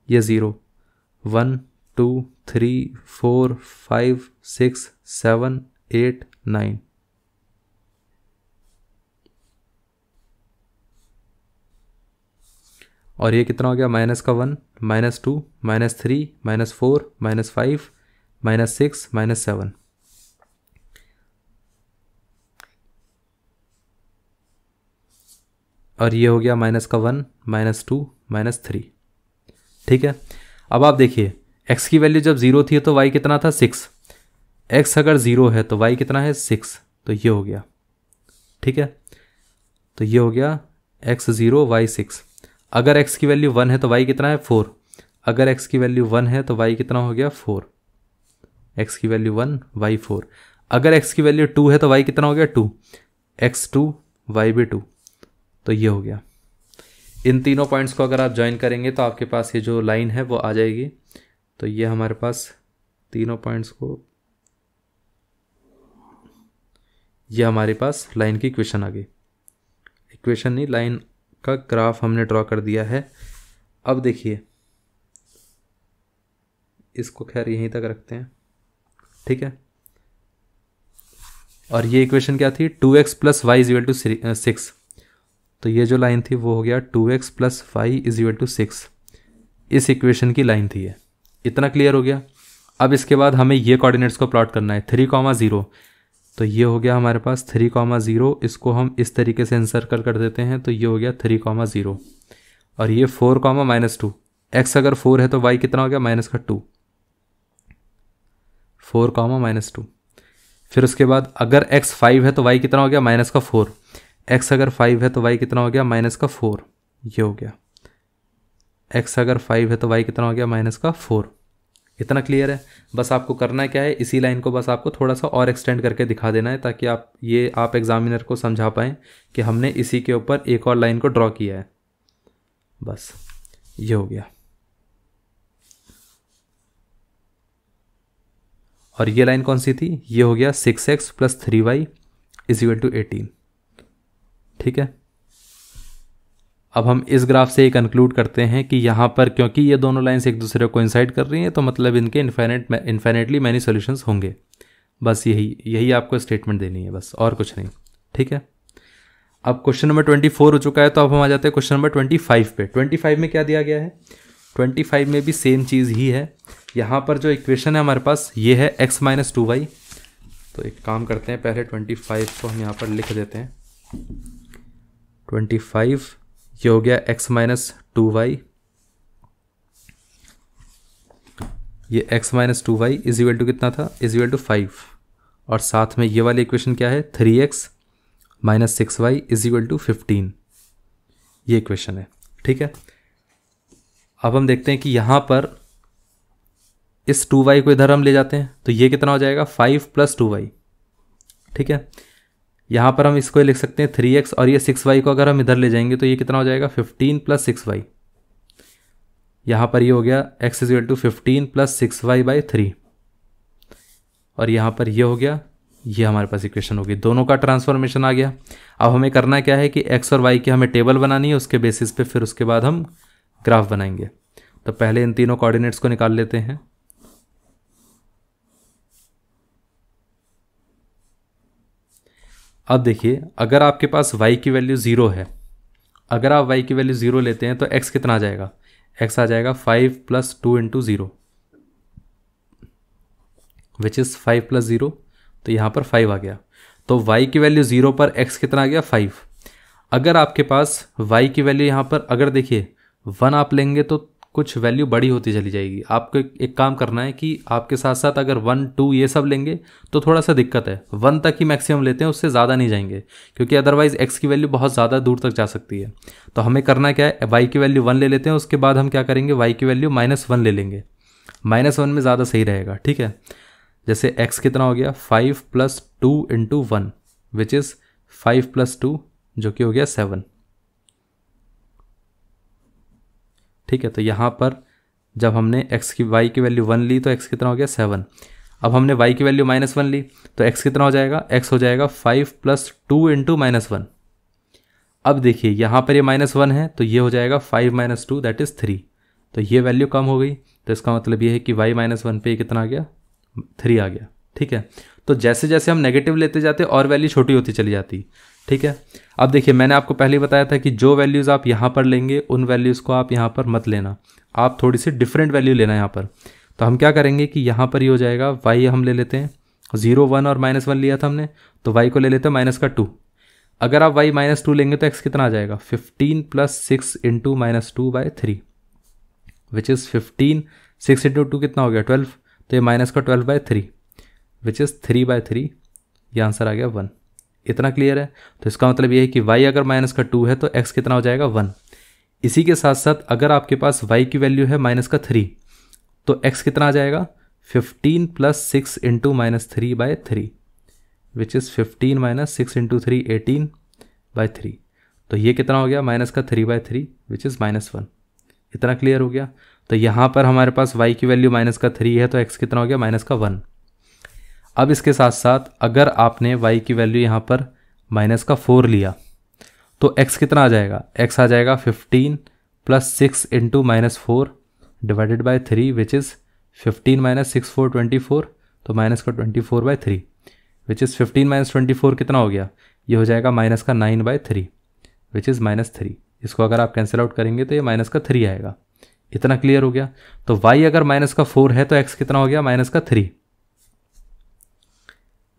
ये 0, 1 2 3 4 5 6 7 8 9। और ये कितना हो गया, -1, -2, -3, -4, -5, -6, -7। और ये हो गया -1, -2, -3। ठीक है, अब आप देखिए x की वैल्यू जब 0 थी तो y कितना था, 6। x अगर 0 है तो y कितना है, 6। तो ये हो गया, ठीक है, तो ये हो गया x 0 y 6। अगर x की वैल्यू 1 है तो y कितना है, 4। अगर x की वैल्यू 1 है तो y कितना हो गया, 4। x की वैल्यू 1, y 4। अगर x की वैल्यू 2 है तो y कितना हो गया, 2। x 2, y भी 2। तो ये हो गया। इन तीनों पॉइंट्स को अगर आप ज्वाइन करेंगे तो आपके पास ये जो लाइन है वो आ जाएगी। तो ये हमारे पास तीनों पॉइंट्स को, ये हमारे पास लाइन की इक्वेशन आ गई। इक्वेशन नहीं, लाइन का ग्राफ हमने ड्रॉ कर दिया है। अब देखिए इसको खैर यहीं तक रखते हैं, ठीक है। और ये इक्वेशन क्या थी, 2x + y = 6। तो ये जो लाइन थी वो हो गया 2x + y = 6। इस इक्वेशन की लाइन थी ये। इतना क्लियर हो गया। अब इसके बाद हमें ये कोऑर्डिनेट्स को प्लॉट करना है, 3, 0। तो ये हो गया हमारे पास 3, 0। इसको हम इस तरीके से एंसर्कल कर देते हैं। तो ये हो गया 3, 0। और ये 4, -2। x अगर 4 है तो y कितना हो गया, -2। 4, -2। फिर उसके बाद अगर x 5 है तो y कितना हो गया, -4। x अगर 5 है तो y कितना हो गया, -4। ये हो गया। x अगर 5 है तो y कितना हो गया, -4। इतना क्लियर है। बस आपको करना क्या है, इसी लाइन को बस आपको थोड़ा सा और एक्सटेंड करके दिखा देना है, ताकि आप एग्जामिनर को समझा पाएँ कि हमने इसी के ऊपर एक और लाइन को ड्रॉ किया है। बस ये हो गया। और ये लाइन कौन सी थी, ये हो गया 6x + 3y = 18। ठीक है। अब हम इस ग्राफ से ये कंक्लूड करते हैं कि यहाँ पर क्योंकि ये दोनों लाइंस एक दूसरे को कोइंसाइड कर रही हैं तो मतलब इनके इन्फाइनेटली मैनी सॉल्यूशंस होंगे। बस यही आपको स्टेटमेंट देनी है, बस और कुछ नहीं। ठीक है। अब क्वेश्चन नंबर 24 हो चुका है, तो अब हम आ जाते हैं क्वेश्चन नंबर 25 पे। 25 में क्या दिया गया है, 25 में भी सेम चीज़ ही है। यहाँ पर जो इक्वेशन है हमारे पास ये है x - 2y। तो एक काम करते हैं, पहले 25 को हम यहाँ पर लिख देते हैं। 25 ये हो गया x - 2y। ये x - 2y = कितना था, = 5। और साथ में ये वाली इक्वेशन क्या है, 3x - 6y = 15। ये इक्वेशन है। ठीक है। अब हम देखते हैं कि यहाँ पर इस 2y को इधर हम ले जाते हैं तो ये कितना हो जाएगा, 5 + 2y। ठीक है। यहाँ पर हम इसको लिख सकते हैं 3x, और ये 6y को अगर हम इधर ले जाएंगे तो ये कितना हो जाएगा, 15 + 6y। यहाँ पर ये हो गया x = 15 + 6y/3। और यहाँ पर ये हो गया, ये हमारे पास इक्वेशन होगी। दोनों का ट्रांसफॉर्मेशन आ गया। अब हमें करना क्या है कि x और y की हमें टेबल बनानी है, उसके बेसिस पे फिर उसके बाद हम ग्राफ बनाएंगे। तो पहले इन तीनों कोऑर्डिनेट्स को निकाल लेते हैं। अब देखिए, अगर आपके पास y की वैल्यू 0 है, अगर आप y की वैल्यू 0 लेते हैं तो x कितना आ जाएगा, x आ जाएगा 5 + 2 × 0 विच इज़ 5 + 0। तो यहाँ पर 5 आ गया। तो y की वैल्यू 0 पर x कितना आ गया, 5। अगर आपके पास y की वैल्यू यहाँ पर अगर देखिए 1 आप लेंगे तो कुछ वैल्यू बड़ी होती चली जाएगी। आपको एक काम करना है कि आपके साथ साथ अगर 1 2 ये सब लेंगे तो थोड़ा सा दिक्कत है, 1 तक ही मैक्सिमम लेते हैं, उससे ज़्यादा नहीं जाएंगे, क्योंकि अदरवाइज x की वैल्यू बहुत ज़्यादा दूर तक जा सकती है। तो हमें करना क्या है, y की वैल्यू 1 ले लेते हैं, उसके बाद हम क्या करेंगे, y की वैल्यू -1 ले लेंगे। -1 में ज़्यादा सही रहेगा, ठीक है। जैसे x कितना हो गया, 5 + 2 × 1 विच इज़ 5 + 2 जो कि हो गया 7, ठीक है। तो यहाँ पर जब हमने y की वैल्यू 1 ली तो x कितना हो गया 7। अब हमने y की वैल्यू -1 ली तो x कितना हो जाएगा, x हो जाएगा 5 + 2 × -1। अब देखिए यहाँ पर ये -1 है तो ये हो जाएगा 5 - 2 दैट इज़ 3। तो ये वैल्यू कम हो गई, तो इसका मतलब ये है कि y -1 पे कितना आ गया, 3 आ गया, ठीक है। तो जैसे जैसे हम नेगेटिव लेते जाते और वैल्यू छोटी होती चली जाती, ठीक है। अब देखिए मैंने आपको पहले ही बताया था कि जो वैल्यूज़ आप यहाँ पर लेंगे उन वैल्यूज़ को आप यहाँ पर मत लेना, आप थोड़ी सी डिफरेंट वैल्यू लेना यहाँ पर। तो हम क्या करेंगे कि यहाँ पर ये हो जाएगा y हम ले लेते हैं 0 1 और -1 लिया था हमने, तो y को ले लेते हैं -2। अगर आप y -2 लेंगे तो x कितना आ जाएगा, 15 + 6 × -2/3 विच इज़ 15, 6 × 2 कितना हो गया 12, तो ये -12/3 विच इज़ 3/3, ये आंसर आ गया 1। इतना क्लियर है। तो इसका मतलब ये है कि y अगर -2 है तो x कितना हो जाएगा 1। इसी के साथ साथ अगर आपके पास y की वैल्यू है -3 तो x कितना आ जाएगा, 15 + 6 × -3/3 विच इज़ 15 - 6 × 3 18/3। तो ये कितना हो गया, -3/3 विच इज़ -1। इतना क्लियर हो गया। तो यहाँ पर हमारे पास y की वैल्यू -3 है तो x कितना हो गया, -1। अब इसके साथ साथ अगर आपने y की वैल्यू यहाँ पर -4 लिया तो x कितना आ जाएगा, x आ जाएगा 15 + 6 × -4 / 3 विच इज़ 15 - 6 4 24, तो -24/3 विच इज़ 15 - 24 कितना हो गया, ये हो जाएगा -9/3 विच इज़ -3। इसको अगर आप कैंसिल आउट करेंगे तो ये -3 आएगा। इतना क्लियर हो गया। तो y अगर -4 है तो x कितना हो गया, -3।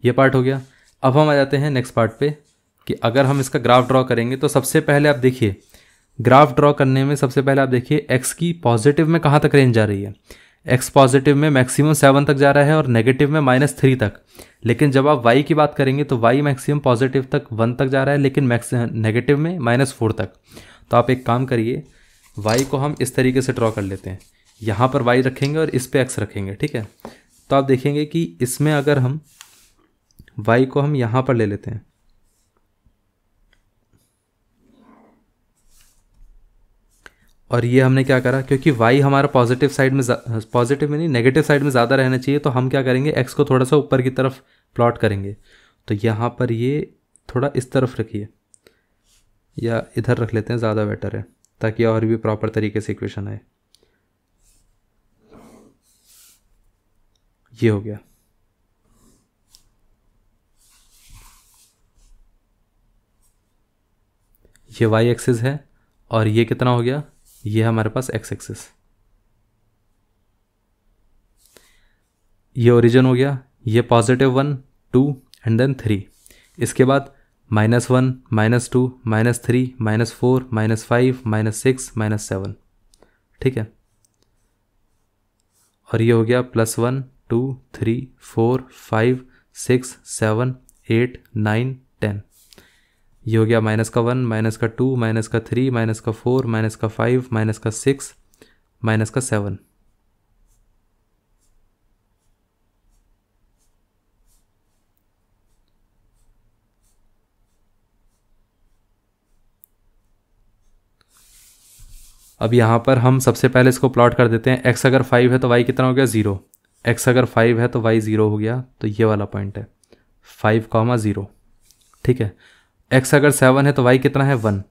ये पार्ट हो गया। अब हम आ जाते हैं नेक्स्ट पार्ट पे कि अगर हम इसका ग्राफ ड्रॉ करेंगे तो सबसे पहले आप देखिए, ग्राफ ड्रॉ करने में सबसे पहले आप देखिए x की पॉजिटिव में कहाँ तक रेंज जा रही है। x पॉजिटिव में मैक्सिमम 7 तक जा रहा है और नेगेटिव में -3 तक। लेकिन जब आप y की बात करेंगे तो y मैक्सिमम पॉजिटिव तक 1 तक जा रहा है, लेकिन नेगेटिव में -4 तक। तो आप एक काम करिए, y को हम इस तरीके से ड्रॉ कर लेते हैं, यहाँ पर y रखेंगे और इस पे x रखेंगे, ठीक है। तो आप देखेंगे कि इसमें अगर हम y को हम यहाँ पर ले लेते हैं, और ये हमने क्या करा, क्योंकि y हमारा पॉजिटिव में नहीं नेगेटिव साइड में ज़्यादा रहना चाहिए, तो हम क्या करेंगे, x को थोड़ा सा ऊपर की तरफ प्लॉट करेंगे। तो यहाँ पर ये थोड़ा इस तरफ रखिए या इधर रख लेते हैं, ज़्यादा बेटर है, ताकि और भी प्रॉपर तरीके से इक्वेशन आए। ये हो गया। ये y एक्सिस है और ये कितना हो गया, ये हमारे पास x एक्सिस। ये ओरिजिन हो गया, ये +1 2 एंड देन 3। इसके बाद -1 -2 -3 -4 -5 -6 -7, ठीक है। और ये हो गया +1 2 3 4 5 6 7 8 9 10। ये हो गया -1 -2 -3 -4 -5 -6 -7। अब यहाँ पर हम सबसे पहले इसको प्लॉट कर देते हैं। x अगर 5 है तो y कितना हो गया, 0। x अगर 5 है तो y 0 हो गया, तो ये वाला पॉइंट है 5, 0, ठीक है। x अगर 7 है तो y कितना है, 1।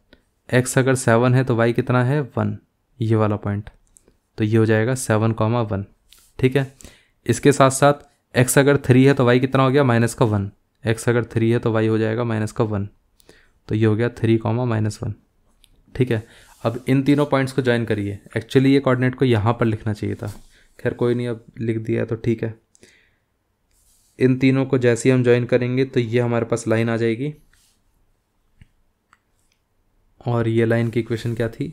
x अगर 7 है तो y कितना है, 1, ये वाला पॉइंट। तो ये हो जाएगा 7, 1, ठीक है। इसके साथ साथ x अगर 3 है तो y कितना हो गया, -1। x अगर 3 है तो y हो जाएगा -1, तो ये हो गया 3, -1, ठीक है। अब इन तीनों पॉइंट्स को ज्वाइन करिए। एक्चुअली ये कोऑर्डिनेट को यहाँ पर लिखना चाहिए था, खैर कोई नहीं, अब लिख दिया तो ठीक है। इन तीनों को जैसे ही हम ज्वाइन करेंगे तो ये हमारे पास लाइन आ जाएगी, और ये लाइन की इक्वेशन क्या थी,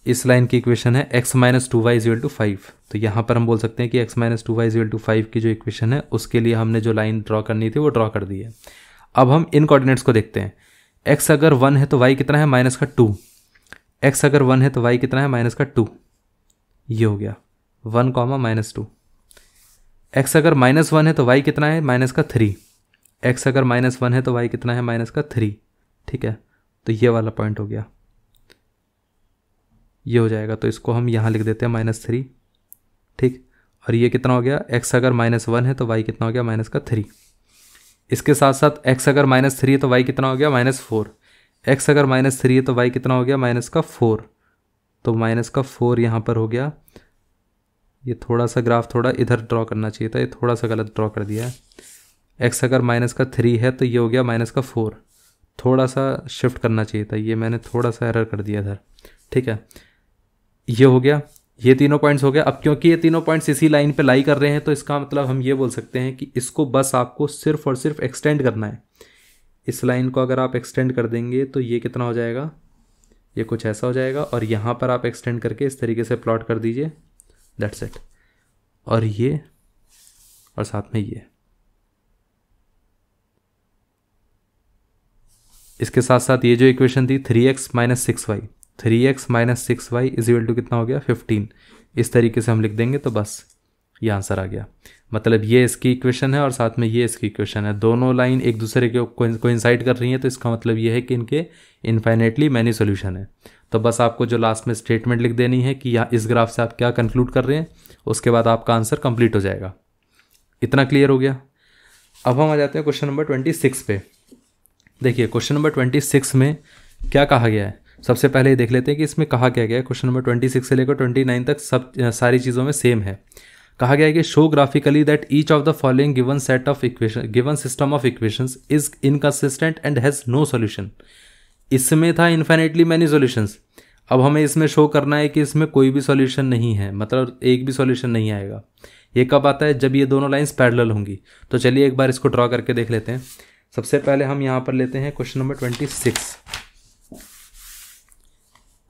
इस लाइन की इक्वेशन है x minus 2y is equal to 5। तो यहाँ पर हम बोल सकते हैं कि x minus 2y is equal to 5 की जो इक्वेशन है उसके लिए हमने जो लाइन ड्रॉ करनी थी वो ड्रॉ कर दी है। अब हम इन कोऑर्डिनेट्स को देखते हैं। x अगर 1 है तो y कितना है, माइनस का 2। x अगर 1 है तो y कितना है, माइनस का 2। ये हो गया 1 कॉमा माइनस 2। x अगर माइनस 1 है तो y कितना है, माइनस का 3। x अगर माइनस 1 है तो y कितना है, माइनस का 3। ठीक है, तो ये वाला पॉइंट हो गया, ये हो जाएगा। तो इसको हम यहाँ लिख देते हैं -3। ठीक, और ये कितना हो गया, x अगर -1 है तो y कितना हो गया, माइनस का 3। इसके साथ साथ x अगर -3 है तो y कितना हो गया, -4। x अगर -3 है तो y कितना हो गया, माइनस का 4। तो माइनस का 4 यहाँ पर हो गया। ये थोड़ा सा ग्राफ थोड़ा इधर ड्रॉ करना चाहिए था, ये थोड़ा सा गलत ड्रॉ कर दिया है। x अगर माइनस का 3 है तो ये हो गया माइनस का 4। थोड़ा सा शिफ्ट करना चाहिए था, ये मैंने थोड़ा सा एरर कर दिया इधर। ठीक है, ये हो गया, ये तीनों पॉइंट्स हो गया। अब क्योंकि ये तीनों पॉइंट्स इसी लाइन पे लाई कर रहे हैं तो इसका मतलब हम ये बोल सकते हैं कि इसको बस आपको सिर्फ और सिर्फ एक्सटेंड करना है। इस लाइन को अगर आप एक्सटेंड कर देंगे तो ये कितना हो जाएगा, ये कुछ ऐसा हो जाएगा। और यहाँ पर आप एक्सटेंड करके इस तरीके से प्लॉट कर दीजिए, दैट्स इट। और ये और साथ में ये, इसके साथ साथ ये जो इक्वेशन थी 3x minus 6y, 3x minus 6y is equal to कितना हो गया, 15। इस तरीके से हम लिख देंगे तो बस ये आंसर आ गया। मतलब ये इसकी इक्वेशन है और साथ में ये इसकी इक्वेशन है, दोनों लाइन एक दूसरे के कोइंसाइड कर रही हैं। तो इसका मतलब ये है कि इनके इनफाइनेटली मैनी सोल्यूशन है। तो बस आपको जो लास्ट में स्टेटमेंट लिख देनी है कि यहाँ इस ग्राफ से आप क्या कंक्लूड कर रहे हैं, उसके बाद आपका आंसर कंप्लीट हो जाएगा। इतना क्लियर हो गया। अब हम आ जाते हैं क्वेश्चन नंबर 26 पे। देखिए क्वेश्चन नंबर 26 में क्या कहा गया है, सबसे पहले ये देख लेते हैं कि इसमें कहा क्या गया है। क्वेश्चन नंबर 26 से लेकर 29 तक सब सारी चीज़ों में सेम है। कहा गया है कि show graphically that each of the following given set of equation given system of equations is inconsistent and has no solution. इसमें था इन्फिनिटली मैनी सॉल्यूशंस। अब हमें इसमें शो करना है कि इसमें कोई भी सॉल्यूशन नहीं है, मतलब एक भी सॉल्यूशन नहीं आएगा। ये कब आता है, जब ये दोनों लाइंस पैरेलल होंगी। तो चलिए एक बार इसको ड्रॉ करके देख लेते हैं। सबसे पहले हम यहाँ पर लेते हैं क्वेश्चन नंबर 26।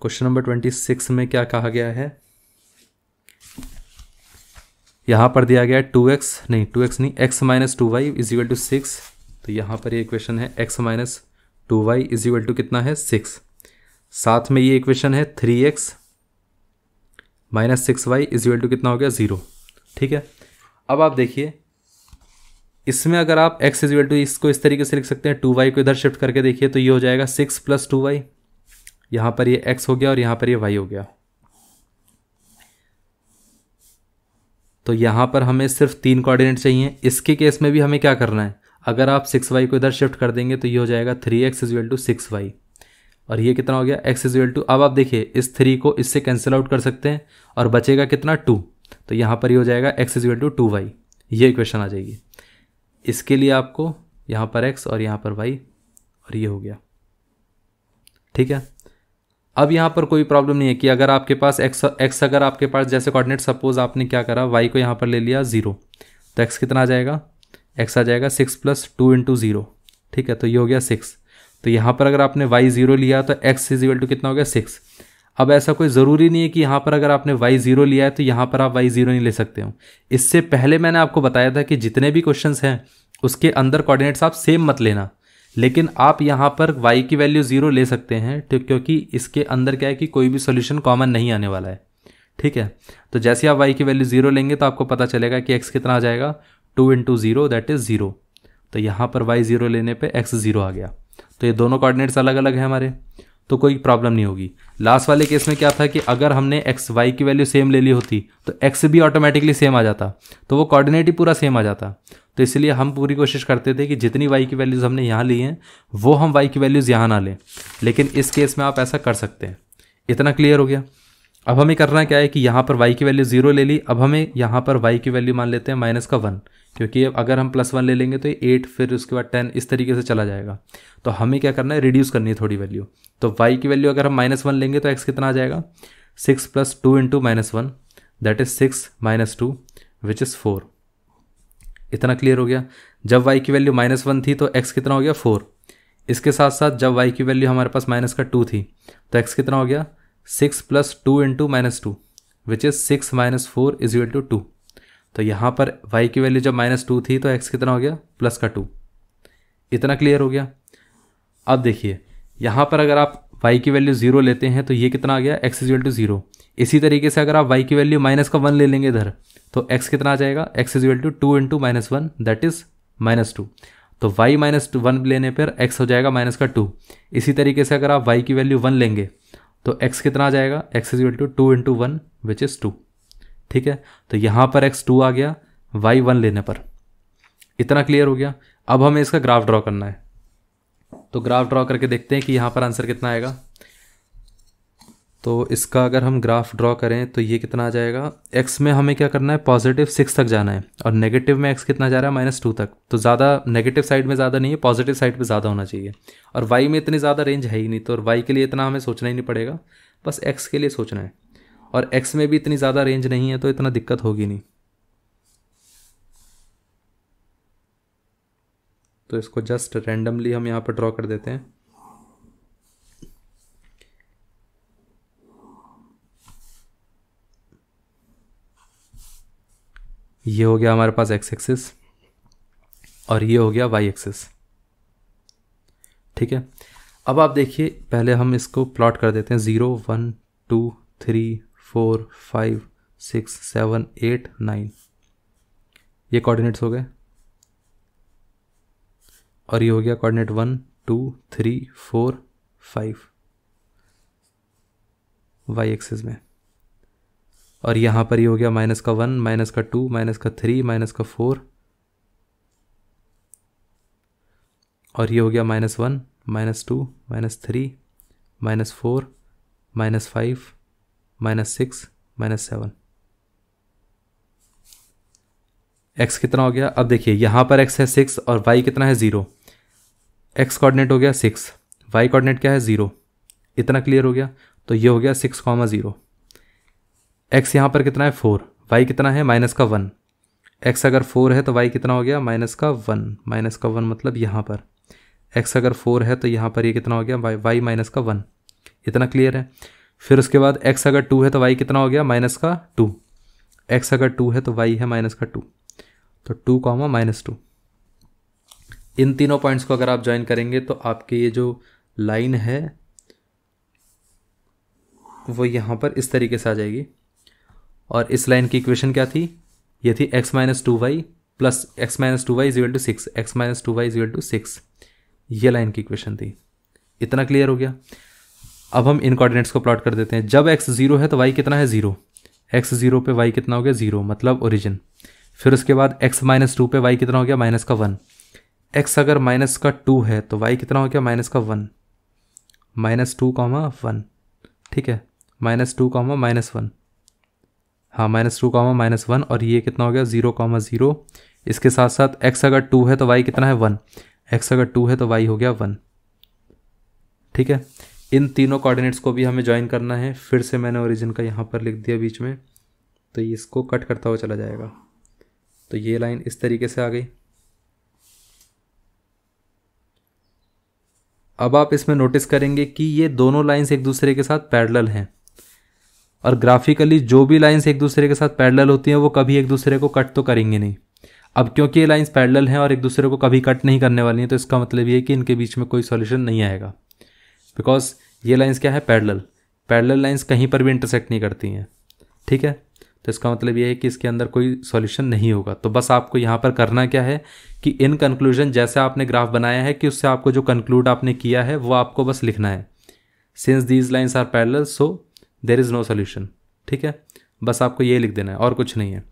क्वेश्चन नंबर 26 में क्या कहा गया है, यहाँ पर दिया गया है 2x नहीं x minus 2y is equal to 6। तो यहाँ पर ये इक्वेशन है x minus 2y is equal to कितना है, 6। साथ में ये इक्वेशन है 3x minus 6y is equal to कितना हो गया, 0। ठीक है, अब आप देखिए इसमें अगर आप x इज इक्वल टू इसको इस तरीके से लिख सकते हैं, 2y को इधर शिफ्ट करके देखिए तो ये हो जाएगा 6 प्लस 2y। यहाँ पर ये x हो गया और यहाँ पर ये y हो गया। तो यहाँ पर हमें सिर्फ 3 कोऑर्डिनेट चाहिए। इसके केस में भी हमें क्या करना है, अगर आप 6y को इधर शिफ्ट कर देंगे तो ये हो जाएगा 3x is equal to 6y। और ये कितना हो गया, x इज इक्वल टू, अब आप देखिए इस 3 को इससे कैंसिल आउट कर सकते हैं और बचेगा कितना, 2। तो यहाँ पर ये हो जाएगा x is equal to 2y। ये इक्वेशन आ जाएगी। इसके लिए आपको यहाँ पर x और यहाँ पर y, और ये हो गया। ठीक है, अब यहाँ पर कोई प्रॉब्लम नहीं है कि अगर आपके पास x अगर आपके पास जैसे कोऑर्डिनेट, सपोज आपने क्या करा, y को यहाँ पर ले लिया 0, तो x कितना आ जाएगा, x आ जाएगा 6 प्लस 2 इंटू 0। ठीक है, तो ये हो गया 6। तो यहाँ पर अगर आपने y 0 लिया तो x इज इक्वल टू कितना हो गया, 6। अब ऐसा कोई ज़रूरी नहीं है कि यहाँ पर अगर आपने y 0 लिया है तो यहाँ पर आप y 0 नहीं ले सकते हो। इससे पहले मैंने आपको बताया था कि जितने भी क्वेश्चंस हैं उसके अंदर कोऑर्डिनेट्स आप सेम मत लेना, लेकिन आप यहाँ पर y की वैल्यू 0 ले सकते हैं, क्योंकि इसके अंदर क्या है कि कोई भी सॉल्यूशन कॉमन नहीं आने वाला है। ठीक है, तो जैसे आप y की वैल्यू 0 लेंगे तो आपको पता चलेगा कि x कितना आ जाएगा, 2 इंटू 0 दैट इज़ 0। तो यहाँ पर y 0 लेने पे x 0 आ गया। तो ये दोनों कोऑर्डिनेट्स अलग अलग हैं हमारे, तो कोई प्रॉब्लम नहीं होगी। लास्ट वाले केस में क्या था कि अगर हमने x y की वैल्यू सेम ले ली होती तो x भी ऑटोमेटिकली सेम आ जाता, तो वो कोऑर्डिनेट ही पूरा सेम आ जाता। तो इसलिए हम पूरी कोशिश करते थे कि जितनी y की वैल्यूज़ हमने यहाँ ली हैं वो हम y की वैल्यूज़ यहाँ ना लें, लेकिन इस केस में आप ऐसा कर सकते हैं। इतना क्लियर हो गया। अब हमें करना क्या है कि यहाँ पर y की वैल्यू 0 ले ली, अब हमें यहाँ पर y की वैल्यू मान लेते हैं -1, क्योंकि अगर हम +1 ले लेंगे तो ये 8, फिर उसके बाद 10 इस तरीके से चला जाएगा। तो हमें क्या करना है, रिड्यूस करनी है थोड़ी वैल्यू। तो y की वैल्यू अगर हम -1 लेंगे तो x कितना आ जाएगा, 6 plus 2 into -1 that is 6 minus 2 which is 4। इतना क्लियर हो गया। जब y की वैल्यू -1 थी तो x कितना हो गया, 4। इसके साथ साथ जब y की वैल्यू हमारे पास -2 थी तो x कितना हो गया, 6 plus 2 into -2 which is 6 minus 4 is equal to 2। तो यहाँ पर y की वैल्यू जब -2 थी तो x कितना हो गया +2। इतना क्लियर हो गया। अब देखिए यहाँ पर अगर आप y की वैल्यू 0 लेते हैं तो ये कितना आ गया x इज इक्वल टू 0। इसी तरीके से अगर आप y की वैल्यू -1 ले लेंगे इधर तो x कितना आ जाएगा, x is equal to 2 into -1 that is -2। तो y -1 लेने पर x हो जाएगा -2। इसी तरीके से अगर आप y की वैल्यू 1 लेंगे तो x कितना आ जाएगा, x is equal to 2 into 1 which is 2। ठीक है, तो यहाँ पर x 2 आ गया y 1 लेने पर। इतना क्लियर हो गया। अब हमें इसका ग्राफ ड्रॉ करना है, तो ग्राफ ड्रॉ करके देखते हैं कि यहाँ पर आंसर कितना आएगा। तो इसका अगर हम ग्राफ ड्रॉ करें तो ये कितना आ जाएगा, x में हमें क्या करना है, +6 तक जाना है और नेगेटिव में x कितना जा रहा है -2 तक। तो ज़्यादा नेगेटिव साइड में ज़्यादा नहीं है, पॉजिटिव साइड पे ज़्यादा होना चाहिए। और y में इतनी ज़्यादा रेंज है ही नहीं, तो y के लिए इतना हमें सोचना ही नहीं पड़ेगा, बस x के लिए सोचना है। और x में भी इतनी ज़्यादा रेंज नहीं है तो इतना दिक्कत होगी नहीं। तो इसको जस्ट रैंडमली हम यहाँ पर ड्रॉ कर देते हैं। ये हो गया हमारे पास x एक्सिस और ये हो गया y एक्सिस। ठीक है, अब आप देखिए पहले हम इसको प्लॉट कर देते हैं। 0 1 2 3 4 5 6 7 8 9 ये कोऑर्डिनेट्स हो गए और ये हो गया कोऑर्डिनेट 1 2 3 4 5 y एक्सिस में। और यहाँ पर ये हो गया -1 -2 -3 -4 और ये हो गया -1 -2 -3 -4 -5 -6 -7। x कितना हो गया, अब देखिए यहाँ पर x है 6 और y कितना है 0। x कोऑर्डिनेट हो गया 6, y कोऑर्डिनेट क्या है 0। इतना क्लियर हो गया। तो ये हो गया 6, 0। x यहाँ पर कितना है 4, y कितना है -1। x अगर 4 है तो y कितना हो गया -1 मतलब यहाँ पर x अगर 4 है तो यहाँ पर ये कितना हो गया y -1। इतना क्लियर है। फिर उसके बाद x अगर 2 है तो y कितना हो गया -2। x अगर 2 है तो y है -2, तो 2, -2। इन तीनों पॉइंट्स को अगर आप ज्वाइन करेंगे तो आपके ये जो लाइन है वो यहाँ पर इस तरीके से आ जाएगी। और इस लाइन की इक्वेशन क्या थी, ये थी x -2y plus x -2y is equal to 6, x -2y is equal to 6। ये लाइन की इक्वेशन थी। इतना क्लियर हो गया। अब हम इन कोऑर्डिनेट्स को प्लॉट कर देते हैं। जब x 0 है तो y कितना है 0, x 0 पे y कितना हो गया 0 मतलब ओरिजिन। फिर उसके बाद x -2 पे y कितना हो गया -1। x अगर -2 है तो y कितना हो गया -1 -2, 1। ठीक है, -2, -1, हाँ -2, -1। और ये कितना हो गया 0, 0। इसके साथ साथ x अगर 2 है तो y कितना है 1, x अगर 2 है तो y हो गया 1। ठीक है, इन तीनों कोऑर्डिनेट्स को भी हमें ज्वाइन करना है। फिर से मैंने ओरिजिन का यहाँ पर लिख दिया बीच में, तो इसको कट करता हुआ चला जाएगा। तो ये लाइन इस तरीके से आ गई। अब आप इसमें नोटिस करेंगे कि ये दोनों लाइंस एक दूसरे के साथ पैरेलल हैं और ग्राफिकली जो भी लाइंस एक दूसरे के साथ पैरेलल होती हैं वो कभी एक दूसरे को कट तो करेंगे नहीं। अब क्योंकि ये लाइंस पैरेलल हैं और एक दूसरे को कभी कट नहीं करने वाली हैं तो इसका मतलब ये है कि इनके बीच में कोई सॉल्यूशन नहीं आएगा, बिकॉज ये लाइंस क्या है पैरेलल लाइंस कहीं पर भी इंटरसेक्ट नहीं करती हैं। ठीक है, तो इसका मतलब ये है कि इसके अंदर कोई सॉल्यूशन नहीं होगा। तो बस आपको यहाँ पर करना क्या है कि इन कंक्लूजन जैसे आपने ग्राफ बनाया है कि उससे आपको जो कंक्लूड आपने किया है वो आपको बस लिखना है। Since these lines are parallel so there is no solution. ठीक है, बस आपको ये लिख देना है और कुछ नहीं है।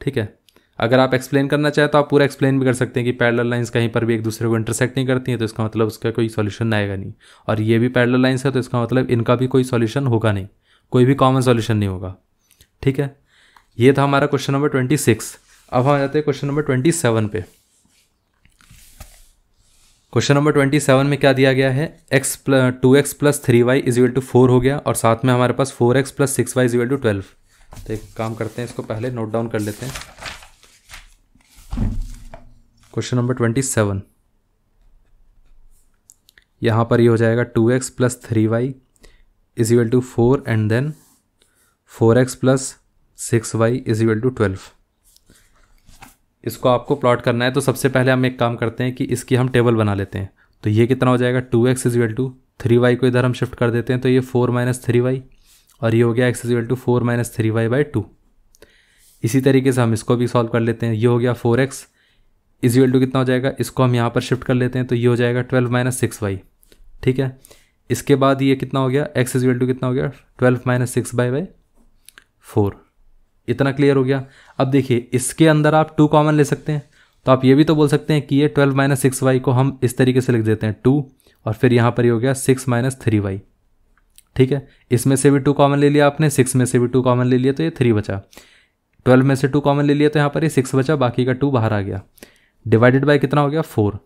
ठीक है, अगर आप एक्सप्लेन करना चाहें तो आप पूरा एक्सप्लेन भी कर सकते हैं कि पैरेलल लाइंस कहीं पर भी एक दूसरे को इंटरसेक्ट नहीं करती हैं, तो इसका मतलब उसका कोई सॉल्यूशन आएगा नहीं। और ये भी पैरेलल लाइंस है तो इसका मतलब इनका भी कोई सॉल्यूशन होगा नहीं, कोई भी कॉमन सॉल्यूशन नहीं होगा। ठीक है, ये था हमारा क्वेश्चन नंबर 26। अब हम आ जाते हैं क्वेश्चन नंबर 27 पे। क्वेश्चन नंबर 27 में क्या दिया गया है, 2x plus 3y is equal to 4 हो गया और साथ में हमारे पास 4x plus 6y is equal to 12। तो एक काम करते हैं, इसको पहले नोट डाउन कर लेते हैं। क्वेश्चन नंबर 27, यहाँ पर ये हो जाएगा 2x plus 3y is equal to 4 and then 4x plus 6y is equal to 12। इसको आपको प्लॉट करना है तो सबसे पहले हम एक काम करते हैं कि इसकी हम टेबल बना लेते हैं। तो ये कितना हो जाएगा, 2x is equal to 3y को इधर हम शिफ्ट कर देते हैं तो ये 4 माइनस 3y, और ये हो गया x is equal to 4 minus 3y by 2। इसी तरीके से हम इसको भी सॉल्व कर लेते हैं। ये हो गया 4x इज इक्वल टू कितना हो जाएगा, इसको हम यहाँ पर शिफ्ट कर लेते हैं तो ये हो जाएगा 12 माइनस 6y। ठीक है, इसके बाद ये कितना हो गया, x इज इक्वल टू कितना हो गया 12 माइनस 6y बाई 4। इतना क्लियर हो गया। अब देखिए इसके अंदर आप 2 कॉमन ले सकते हैं, तो आप ये भी तो बोल सकते हैं कि ये 12 माइनस 6y को हम इस तरीके से लिख देते हैं 2, और फिर यहाँ पर ये हो गया 6 माइनस 3y। ठीक है, इसमें से भी 2 कॉमन ले लिया आपने, 6 में से भी 2 कॉमन ले लिया तो ये 3 बचा, 12 में से 2 कॉमन ले लिया तो यहाँ पर ये 6 बचा, बाकी का 2 बाहर आ गया। डिवाइडेड बाय कितना हो गया 4,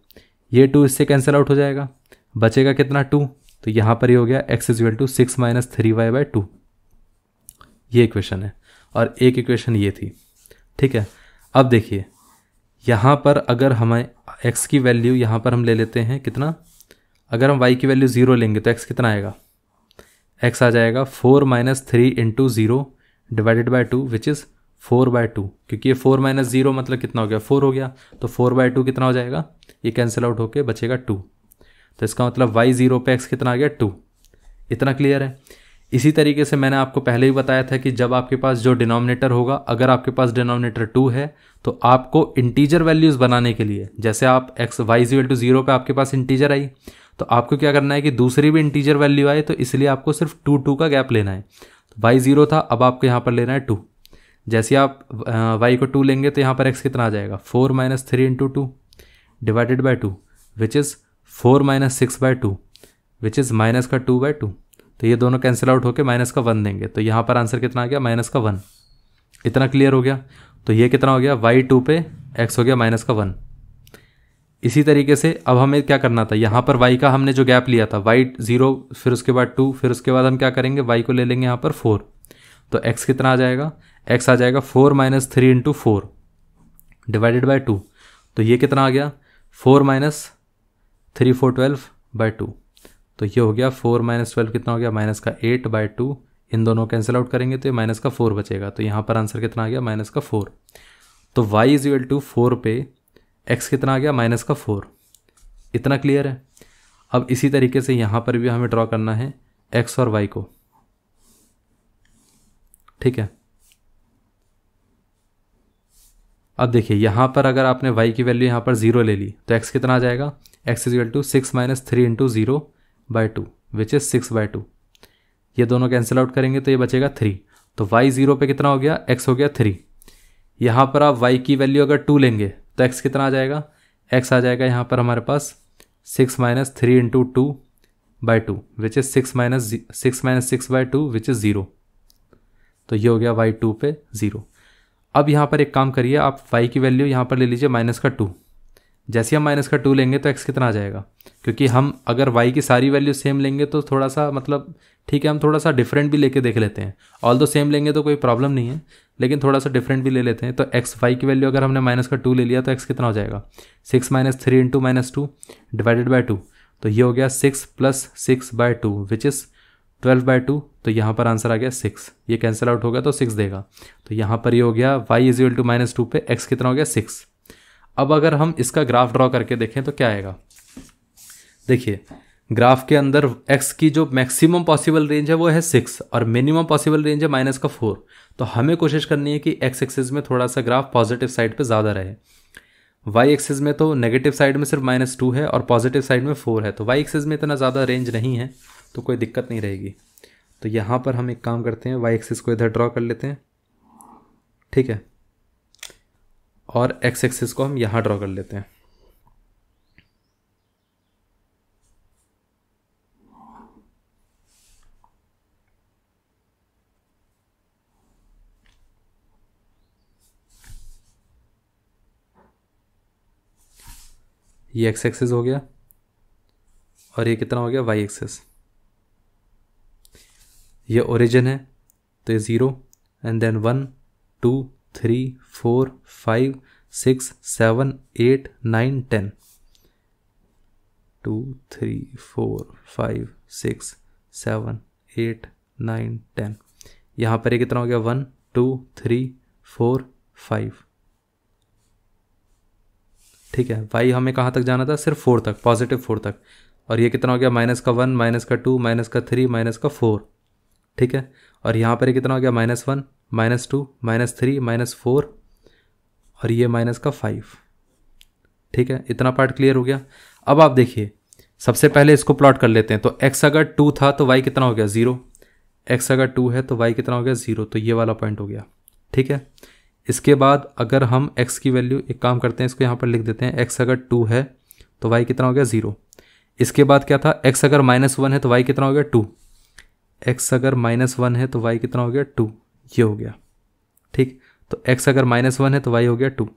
ये 2 इससे कैंसिल आउट हो जाएगा, बचेगा कितना 2, तो यहाँ पर ये हो गया x is equal to 6 minus 3y by 2। ये इक्वेशन है, और एक इक्वेशन ये थी। ठीक है, अब देखिए यहाँ पर अगर हमें x की वैल्यू यहाँ पर हम ले लेते हैं कितना, अगर हम y की वैल्यू 0 लेंगे तो x कितना आएगा, x आ जाएगा 4 minus 3 into 0 divided by 2 which is 4 by 2, क्योंकि ये 4 माइनस 0 मतलब कितना हो गया 4 हो गया, तो 4 बाई 2 कितना हो जाएगा, ये कैंसिल आउट होके बचेगा 2। तो इसका मतलब y 0 पे x कितना आ गया 2। इतना क्लियर है। इसी तरीके से मैंने आपको पहले ही बताया था कि जब आपके पास जो डिनोमिनेटर होगा, अगर आपके पास डिनोमिनेटर 2 है तो आपको इंटीजर वैल्यूज़ बनाने के लिए, जैसे आप x y इक्वल टू 0 पे आपके पास इंटीजर आई, तो आपको क्या करना है कि दूसरी भी इंटीजर वैल्यू आए, तो इसलिए आपको सिर्फ 2 का गैप लेना है। तो y 0 था, अब आपको यहाँ पर लेना है 2। जैसे आप y को 2 लेंगे तो यहाँ पर x कितना आ जाएगा 4 minus 3 into 2 divided by 2 which is 4 minus 6 by 2 which is minus का 2 बाई 2। तो ये दोनों कैंसिल आउट होकर माइनस का 1 देंगे, तो यहाँ पर आंसर कितना आ गया माइनस का 1। इतना क्लियर हो गया। तो ये कितना हो गया y 2 पे x हो गया माइनस का 1। इसी तरीके से अब हमें क्या करना था, यहाँ पर y का हमने जो गैप लिया था y 0, फिर उसके बाद 2, फिर उसके बाद हम क्या करेंगे y को ले लेंगे यहाँ पर 4, तो x कितना आ जाएगा, x आ जाएगा 4 माइनस 3 इंटू 4 डिवाइडेड बाई 2। तो ये कितना आ गया 4 माइनस 3 4 12 बाई 2। तो ये हो गया 4 माइनस 12 कितना हो गया माइनस का 8 बाई 2। इन दोनों कैंसिल आउट करेंगे तो ये माइनस का 4 बचेगा, तो यहाँ पर आंसर कितना आ गया माइनस का 4। तो y इज इक्वल टू 4 पे x कितना आ गया माइनस का 4। इतना क्लियर है। अब इसी तरीके से यहाँ पर भी हमें ड्रॉ करना है x और y को। ठीक है, अब देखिए यहाँ पर अगर आपने y की वैल्यू यहाँ पर 0 ले ली तो x कितना आ जाएगा, x is equal to 6 minus 3 into 0 by 2 which is 6 by 2। ये दोनों कैंसिल आउट करेंगे तो ये बचेगा 3। तो y 0 पे कितना हो गया, x हो गया 3। यहाँ पर आप y की वैल्यू अगर 2 लेंगे तो x कितना आ जाएगा, x आ जाएगा यहाँ पर हमारे पास 6 minus 3 into 2 by 2 which is 6 minus 6 by 2 which is 0। तो ये हो गया y 2 पे 0। अब यहाँ पर एक काम करिए, आप y की वैल्यू यहाँ पर ले लीजिए माइनस का 2। जैसे हम माइनस का 2 लेंगे तो x कितना आ जाएगा, क्योंकि हम अगर y की सारी वैल्यू सेम लेंगे तो थोड़ा सा मतलब ठीक है, हम थोड़ा सा डिफरेंट भी लेके देख लेते हैं। ऑल दो सेम लेंगे तो कोई प्रॉब्लम नहीं है, लेकिन थोड़ा सा डिफरेंट भी ले लेते हैं। तो x y की वैल्यू अगर हमने माइनस का 2 ले लिया तो x कितना हो जाएगा 6 minus 3 into minus 2 divided by 2। तो ये हो गया 6 plus 6 by 2 which is 12 by 2। तो यहाँ पर आंसर आ गया 6। ये कैंसिल आउट होगा तो 6 देगा। तो यहाँ पर ये हो गया y is equal to minus 2 पे x कितना हो गया 6। अब अगर हम इसका ग्राफ ड्रॉ करके देखें तो क्या आएगा, देखिए ग्राफ के अंदर x की जो मैक्सिमम पॉसिबल रेंज है वो है 6 और मिनिमम पॉसिबल रेंज है माइनस का 4। तो हमें कोशिश करनी है कि x एक्सिस में थोड़ा सा ग्राफ पॉजिटिव साइड पे ज़्यादा रहे। y एक्सिस में तो नेगेटिव साइड में सिर्फ -2 है और पॉजिटिव साइड में 4 है, तो y एक्सिस में इतना ज़्यादा रेंज नहीं है, तो कोई दिक्कत नहीं रहेगी। तो यहाँ पर हम एक काम करते हैं, y एक्सिस को इधर ड्रॉ कर लेते हैं, ठीक है, और x एक्सिस को हम यहाँ ड्रॉ कर लेते हैं। ये x एक्सिस हो गया और ये कितना हो गया y एक्सिस। ये ओरिजिन है तो ये 0 एंड देन 1 2 3 4 5 6 7 8 9 10 2 3 4 5 6 7 8 9 10। यहाँ पर ये कितना हो गया 1 2 3 4 5। ठीक है, y हमें कहाँ तक जाना था, सिर्फ 4 तक, पॉजिटिव 4 तक। और ये कितना हो गया -1 -2 -3 -4। ठीक है, और यहाँ पर ये कितना हो गया -1 -2 -3 -4 और ये -5। ठीक है, इतना पार्ट क्लियर हो गया। अब आप देखिए, सबसे पहले इसको प्लॉट कर लेते हैं। तो x अगर 2 था तो y कितना हो गया 0, x अगर 2 है तो y कितना हो गया 0, तो ये वाला पॉइंट हो गया। ठीक है, इसके बाद अगर हम x की वैल्यू, एक काम करते हैं इसको यहाँ पर लिख देते हैं, x अगर 2 है तो y कितना हो गया 0। इसके बाद क्या था, x अगर -1 है तो y कितना हो गया 2, x अगर -1 है तो y कितना हो गया 2, ये हो गया। ठीक, तो x अगर -1 है तो y हो गया 2।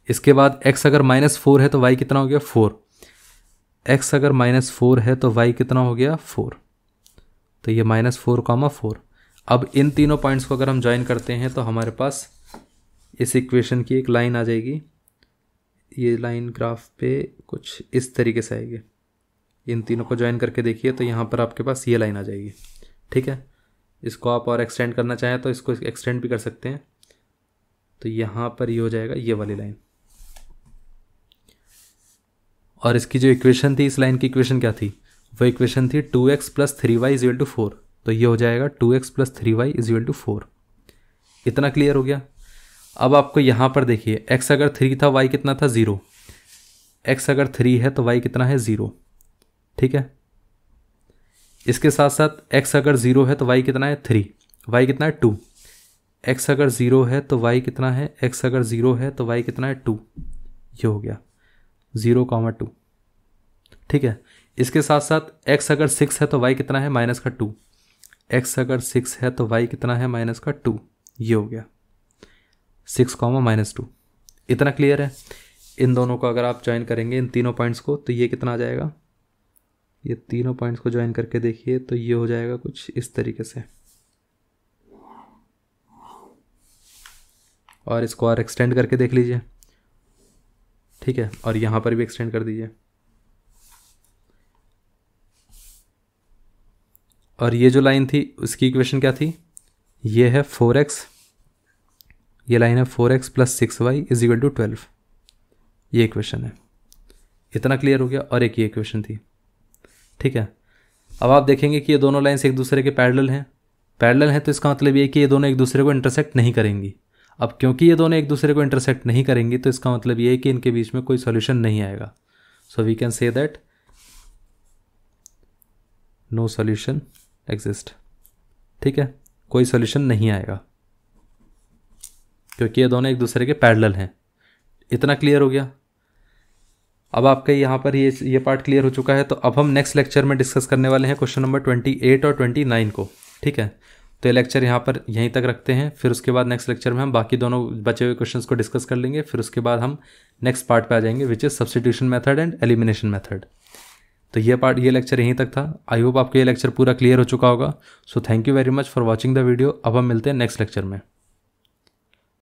इसके बाद x अगर -4 है तो y कितना हो गया 4, x अगर -4 है तो y कितना हो गया 4, तो ये -4, 4। अब इन तीनों पॉइंट्स को अगर हम ज्वाइन करते हैं तो हमारे पास इस इक्वेशन की एक लाइन आ जाएगी। ये लाइन ग्राफ पे कुछ इस तरीके से आएगी। इन तीनों को ज्वाइन करके देखिए तो यहाँ पर आपके पास ये लाइन आ जाएगी। ठीक है, इसको आप और एक्सटेंड करना चाहें तो इसको एक्सटेंड भी कर सकते हैं। तो यहाँ पर ये हो जाएगा ये वाली लाइन, और इसकी जो इक्वेशन थी, इस लाइन की इक्वेशन क्या थी, वो इक्वेशन थी 2x + 3y = 4। तो ये हो जाएगा 2x + 3y = 4। इतना क्लियर हो गया। अब आपको यहाँ पर देखिए, x अगर 3 था y कितना था 0, x अगर 3 है तो y कितना है 0। ठीक है, इसके साथ साथ x अगर 0 है तो y कितना है 3, y कितना है 2, x अगर 0 है तो y कितना है, x अगर 0 है तो y कितना है 2, ये हो गया 0, 2। ठीक है, इसके साथ साथ x अगर 6 है तो y कितना है -2, x अगर 6 है तो y कितना है -2, ये हो गया 6, -2। इतना क्लियर है। इन दोनों को अगर आप ज्वाइन करेंगे, इन तीनों पॉइंट्स को, तो ये कितना आ जाएगा, ये तीनों पॉइंट्स को ज्वाइन करके देखिए तो ये हो जाएगा कुछ इस तरीके से। और इसको और एक्सटेंड करके देख लीजिए। ठीक है, और यहाँ पर भी एक्सटेंड कर दीजिए। और ये जो लाइन थी उसकी इक्वेशन क्या थी, ये है 4x, ये लाइन है 4x + 6y = 12। ये इक्वेशन है। इतना क्लियर हो गया। और एक ये इक्वेशन थी। ठीक है, अब आप देखेंगे कि ये दोनों लाइन्स एक दूसरे के पैरेलल हैं। पैरेलल हैं तो इसका मतलब ये कि ये दोनों एक दूसरे को इंटरसेक्ट नहीं करेंगी। अब क्योंकि ये दोनों एक दूसरे को इंटरसेक्ट नहीं करेंगी तो इसका मतलब ये है कि इनके बीच में कोई सॉल्यूशन नहीं आएगा। So we can say that no solution exist. ठीक है, कोई सॉल्यूशन नहीं आएगा क्योंकि ये दोनों एक दूसरे के पैरेलल हैं। इतना क्लियर हो गया। अब आपका यहाँ पर ये पार्ट क्लियर हो चुका है। तो अब हम नेक्स्ट लेक्चर में डिस्कस करने वाले हैं क्वेश्चन नंबर 28 और 29 को। ठीक है, तो ये लेक्चर यहाँ पर यहीं तक रखते हैं। फिर उसके बाद नेक्स्ट लेक्चर में हम बाकी दोनों बचे हुए क्वेश्चंस को डिस्कस कर लेंगे। फिर उसके बाद हम नेक्स्ट पार्ट पे आ जाएंगे which is substitution method and elimination method. तो ये लेक्चर यहीं तक था। आई होप आपको ये लेक्चर पूरा क्लियर हो चुका होगा। So thank you very much for watching the video. अब हम मिलते हैं नेक्स्ट लेक्चर में।